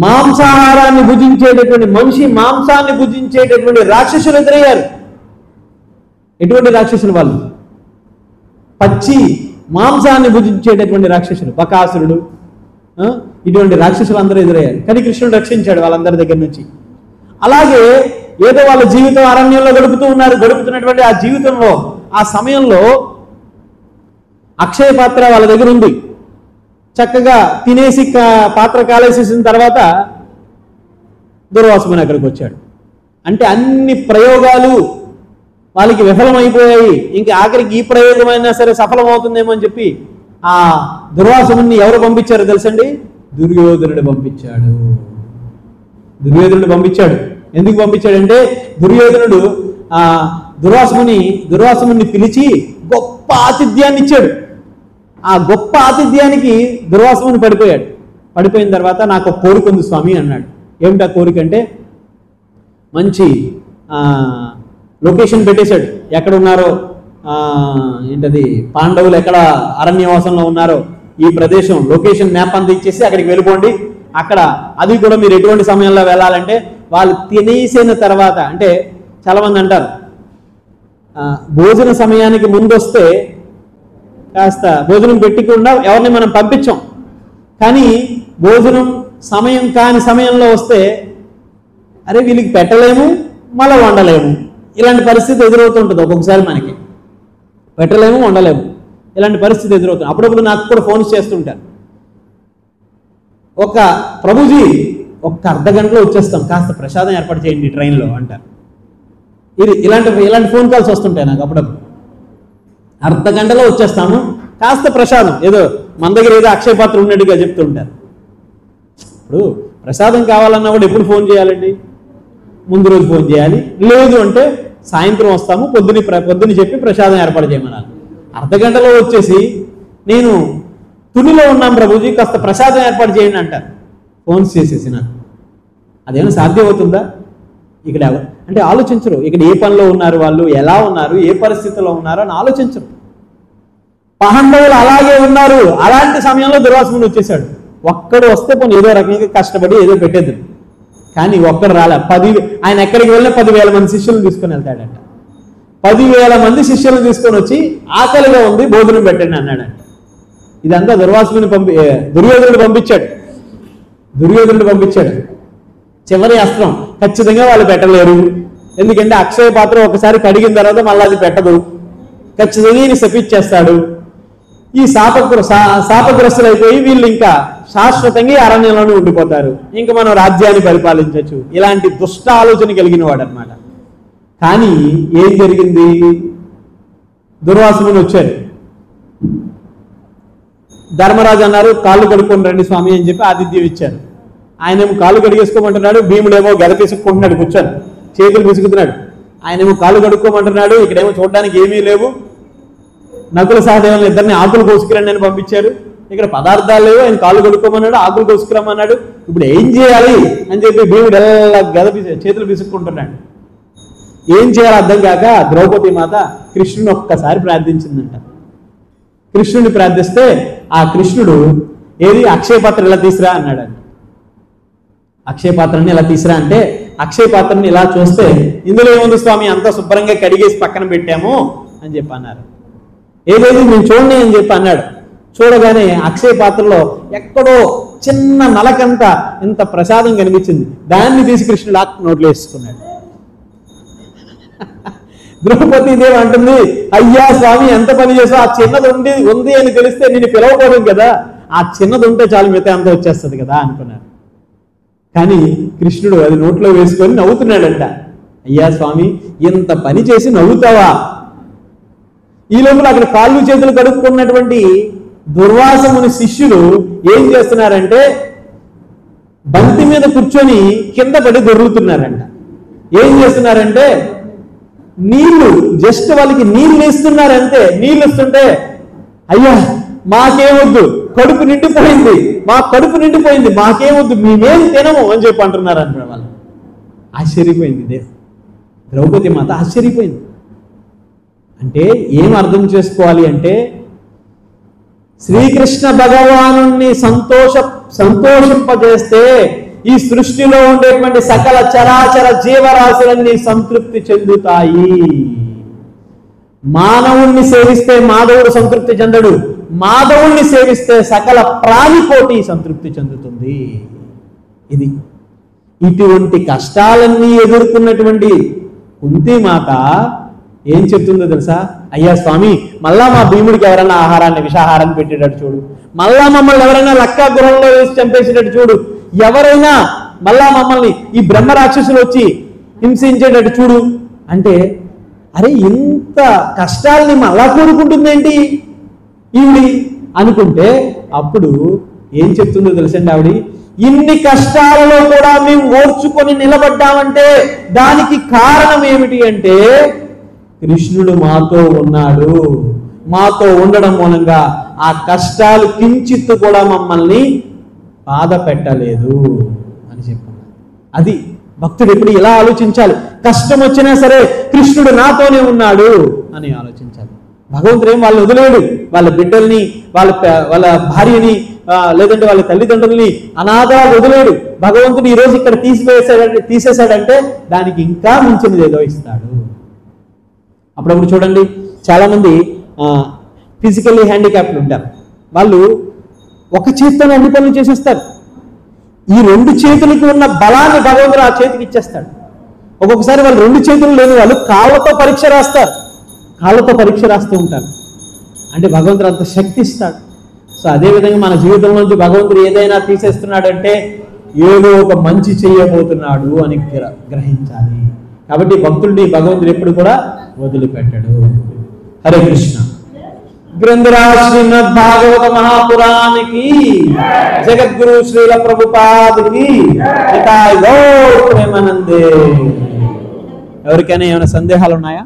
మాంసాహారాన్ని భుజించేటటువంటి మాంసాన్ని భుజించేటటువంటి రాక్షసులు ఎదురయ్యారు. ఎటువంటి రాక్షసులు వాళ్ళు? పచ్చి మాంసాన్ని భుజించేటటువంటి రాక్షసులు, బకాసురుడు, ఇటువంటి రాక్షసులు అందరూ ఎదురయ్యారు. కానీ కృష్ణుడు రక్షించాడు వాళ్ళందరి దగ్గర నుంచి. అలాగే ఏదో వాళ్ళ జీవితం అరణ్యంలో గడుపుతున్నటువంటి ఆ జీవితంలో ఆ సమయంలో అక్షయ పాత్ర వాళ్ళ దగ్గర ఉంది. చక్కగా తినేసి పాత్ర కాలేసేసిన తర్వాత దుర్వాసుని అక్కడికి వచ్చాడు. అంటే అన్ని ప్రయోగాలు వాళ్ళకి విఫలమైపోయాయి. ఇంకా ఆఖరికి ఈ ప్రయోగమైనా సరే సఫలమవుతుందేమో అని చెప్పి ఆ దుర్వాసుని ఎవరు పంపించారు తెలుసండి? దుర్యోధనుడు పంపించాడు. ఎందుకు పంపించాడంటే దుర్యోధనుడు దుర్వాసుని పిలిచి గొప్ప ఆతిథ్యాన్ని ఇచ్చాడు. ఆ గొప్ప ఆతిథ్యానికి దుర్వాసుని పడిపోయిన తర్వాత నాకు కోరిక ఉంది స్వామి అన్నాడు. ఏమిటా కోరిక అంటే మంచి లొకేషన్ పెట్టేశాడు. ఎక్కడ ఉన్నారో ఏంటది పాండవులు ఎక్కడ అరణ్యవాసంలో ఉన్నారో ఈ ప్రదేశం లొకేషన్ మ్యాప్ అంతా ఇచ్చేసి అక్కడికి వెళ్ళిపోండి. అక్కడ అది కూడా మీరు ఎటువంటి సమయంలో వెళ్ళాలంటే వాళ్ళు తినేసిన తర్వాత, అంటే చాలామంది అంటారు భోజన సమయానికి ముందు వస్తే కాస్త భోజనం పెట్టుకుండా ఎవరిని మనం పంపించాం, కానీ భోజనం సమయం కాని సమయంలో వస్తే అరే వీళ్ళకి పెట్టలేము మళ్ళీ వండలేము, ఇలాంటి పరిస్థితి ఎదురవుతుంటుంది. ఒక్కొక్కసారి మనకి పెట్టలేము వండలేము ఇలాంటి పరిస్థితి ఎదురవుతుంది. అప్పుడప్పుడు నాకు కూడా ఫోన్స్ చేస్తుంటారు, ఒక ప్రభుజీ ఒక్క అర్ధ గంటలో వచ్చేస్తాం, కాస్త ప్రసాదం ఏర్పాటు చేయండి ట్రైన్లో అంటారు. ఇలాంటి ఫోన్ కాల్స్ వస్తుంటాయి నాకు అప్పుడప్పుడు. అర్ధ గంటలో వచ్చేస్తాము, కాస్త ప్రసాదం ఏదో మన దగ్గర ఏదో అక్షయ పాత్ర ఉన్నట్టుగా చెప్తుంటారు. ఇప్పుడు ప్రసాదం కావాలన్నా కూడా ఎప్పుడు ఫోన్ చేయాలండి? ముందు రోజు ఫోన్ చేయాలి. లేదు అంటే సాయంత్రం వస్తాము, పొద్దుని చెప్పి ప్రసాదం ఏర్పాటు చేయమన్నారు. అర్ధ గంటలో వచ్చేసి నేను తునిలో ఉన్నాం ప్రభుజీ కాస్త ప్రసాదం ఏర్పాటు చేయండి అంటారు ఫోన్స్ చేసేసి. నాకు అదేమైనా సాధ్యమవుతుందా? ఇక్కడ అంటే ఆలోచించరు. ఇక్కడ ఏ పనిలో ఉన్నారు వాళ్ళు, ఎలా ఉన్నారు, ఏ పరిస్థితిలో ఉన్నారు అని ఆలోచించరు. పాండవులు అలాగే ఉన్నారు. అలాంటి సమయంలో దుర్వాసుడు వచ్చేసాడు. ఒక్కడు వస్తే పోనీ ఏదో రకంగా కష్టపడి ఏదో పెట్టేది, కానీ ఒక్కడు రాలే. ఆయన ఎక్కడికి వెళ్ళినా 10,000 మంది శిష్యులను తీసుకొని వెళ్తాడంట. 10,000 మంది శిష్యులను తీసుకొని వచ్చి ఆకలిగా ఉంది భోజనం పెట్టండి అన్నాడంట. ఇదంతా దుర్యోధనుడు పంపించాడు. చివరి అస్త్రం, ఖచ్చితంగా వాళ్ళు పెట్టలేరు. ఎందుకంటే అక్షయ పాత్ర ఒకసారి కడిగిన తర్వాత మళ్ళీ అది పెట్టదు, ఖచ్చితంగా ఈయన శపించేస్తాడు. ఈ శాపగ్రస్తులు అయిపోయి వీళ్ళు ఇంకా శాశ్వతంగా ఈ అరణ్యంలోనే ఉండిపోతారు, ఇంకా మనం రాజ్యాన్ని పరిపాలించవచ్చు. ఇలాంటి దుష్ట ఆలోచన కలిగిన వాడు అనమాట. కానీ ఏం జరిగింది? దుర్వాసుని వచ్చారు. ధర్మరాజు అన్నారు కాళ్ళు కడుక్కొని రండి స్వామి అని చెప్పి ఆతిథ్యం ఇచ్చారు. ఆయనేమో కాళ్ళు కడిగేసుకోమంటున్నాడు, భీముడేమో గద పిసుక్కుంటున్నాడు, కూర్చొని చేతులు పిసుకుతున్నాడు. ఆయనేమో కాళ్ళు కడుక్కోమంటున్నాడు, ఇక్కడేమో చూడడానికి ఏమీ లేవు. నకుల సహదేవులు ఇద్దరిని ఆకులు కోసుకురండి అని పంపించారు. ఇక్కడ పదార్థాలు లేవు, ఆయన కాళ్ళు కడుక్కోమన్నాడు, ఆకులు కోసుకురమ్మన్నాడు. ఇప్పుడు ఏం చేయాలి అని చెప్పి భీముడు ఎలా చేతులు పిసుక్కుంటున్నాడు. ఏం చేయాలో అర్థం కాక ద్రౌపది మాత కృష్ణుని ఒక్కసారి ప్రార్థించిందంట. కృష్ణుని ప్రార్థిస్తే ఆ కృష్ణుడు ఏది అక్షయ పాత్ర ఇలా తీసురా అన్నాడు. అక్షయ పాత్రని ఇలా తీసురా అంటే అక్షయ పాత్రని ఇలా చూస్తే ఇందులో ఏముంది స్వామి, అంతా శుభ్రంగా కడిగేసి పక్కన పెట్టాము అని చెప్పి అన్నారు. ఏదేది నేను చూడండి అని చెప్పి అన్నాడు. చూడగానే అక్షయ పాత్రలో ఎక్కడో చిన్న నలకంత ఇంత ప్రసాదం కనిపించింది. దాన్ని తీసి కృష్ణుడు నోట్లో వేసుకున్నాడు. ద్రౌపదీదేవి అంటుంది, అయ్యా స్వామి ఎంత పని చేసావు, ఆ చిన్నది ఉంది అని తెలిస్తే నేను పిలవకూడదు కదా, ఆ చిన్నది ఉంటే చాలు మిగతా అంతా వచ్చేస్తుంది కదా అనుకున్నాను. కానీ కృష్ణుడు అది నోట్లో వేసుకొని నవ్వుతున్నాడంట. అయ్యా స్వామి ఇంత పని చేసి నవ్వుతావా? ఈ లోపల అక్కడ కాళ్ళు చేతులు కడుక్కున్నటువంటి దుర్వాసముని శిష్యులు ఏం చేస్తున్నారంటే బంతి మీద కూర్చొని కింద పడి దొర్లుతున్నారంట. ఏం చేస్తున్నారంటే నీళ్లు జస్ట్ వాళ్ళకి నీళ్ళు ఇస్తున్నారు అంతే. నీళ్ళు ఇస్తుంటే అయ్యా మాకేమొద్దు, కడుపు నిండిపోయింది, మా కడుపు నిండిపోయింది, మాకేమొద్దు, మేమేం తినము అని చెప్పి అంటున్నారు అంటారు వాళ్ళు. ఆశ్చర్యపోయింది ద్రౌపది మాత, ఆశ్చర్యపోయింది. అంటే ఏం అర్థం చేసుకోవాలి అంటే శ్రీకృష్ణ భగవాను సంతోషింపజేస్తే ఈ సృష్టిలో ఉండేటువంటి సకల చరాచర జీవరాశులన్నీ సంతృప్తి చెందుతాయి. మానవుణ్ణి సేవిస్తే మాధవుడు సంతృప్తి చెందడు, మాధవుణ్ణి సేవిస్తే సకల ప్రాణికోటి సంతృప్తి చెందుతుంది. ఇది ఇటువంటి కష్టాలన్నీ ఎదుర్కొన్నటువంటి కుంతీమాత ఏం చెప్తుందో తెలుసా? అయ్యా స్వామి, మళ్ళా మా భీముడికి ఎవరైనా ఆహారాన్ని విషాహారాన్ని పెట్టేటట్టు చూడు, మళ్ళా మమ్మల్ని ఎవరైనా లక్కా గృహంలో వేసి చంపేసేటట్టు చూడు, ఎవరైనా మళ్ళా మమ్మల్ని ఈ బ్రహ్మ రాక్షసులు వచ్చి హింసించేటట్టు చూడు అంటే, అరే ఇంత కష్టాలని మళ్ళా కోరుకుంటుందేంటి ఈవిడి అనుకుంటే, అప్పుడు ఏం చెప్తుందో తెలుసండి ఆవిడ, ఇన్ని కష్టాలలో కూడా మేము ఓర్చుకొని నిలబడ్డామంటే దానికి కారణం ఏమిటి అంటే కృష్ణుడు మాతో ఉన్నాడు, మాతో ఉండడం మూలంగా ఆ కష్టాలు కించిత్తు కూడా మమ్మల్ని బాధ పెట్టలేదు అని చెప్పారు. అది భక్తుడు ఎప్పుడు ఇలా ఆలోచించాలి, కష్టం వచ్చినా సరే కృష్ణుడు నాతోనే ఉన్నాడు అని ఆలోచించాలి. భగవంతుడు ఏం వాళ్ళని వదిలేడు, వాళ్ళ బిడ్డల్ని, వాళ్ళ భార్యని, లేదంటే వాళ్ళ తల్లిదండ్రుల్ని అనాథగా వదిలేడు. భగవంతుడు ఈరోజు ఇక్కడ తీసేశాడంటే దానికి ఇంకా మించినది ఏదో ఇస్తాడు. అప్పుడప్పుడు చూడండి, చాలామంది ఫిజికల్లీ హ్యాండిక్యాప్డ్ ఉంటారు, వాళ్ళు ఒక చేతితో అన్ని పనులు చేసేస్తారు. ఈ రెండు చేతులకి ఉన్న బలాన్ని భగవంతుడు ఆ చేతికి ఇచ్చేస్తాడు. ఒక్కొక్కసారి వాళ్ళు రెండు చేతులు లేని వాళ్ళు కాళ్ళతో పరీక్ష రాస్తారు, కాళ్ళతో పరీక్ష రాస్తూ ఉంటారు. అంటే భగవంతుడు అంత శక్తి ఇస్తాడు. సో అదేవిధంగా మన జీవితంలోంచి భగవంతుడు ఏదైనా తీసేస్తున్నాడంటే ఏదో ఒక మంచి చేయబోతున్నాడు అని గ్రహించాలి. కాబట్టి భక్తుడిని భగవంతుడు ఎప్పుడు కూడా వదిలిపెట్టడు. హరే కృష్ణ. గ్రంథరాజ్ శ్రీమద్ భాగవత మహాపురాణికి, జగద్గురు శ్రీల ప్రభుపాదికి ప్రేమానందే. ఎవరికైనా ఏమైనా సందేహాలు ఉన్నాయా?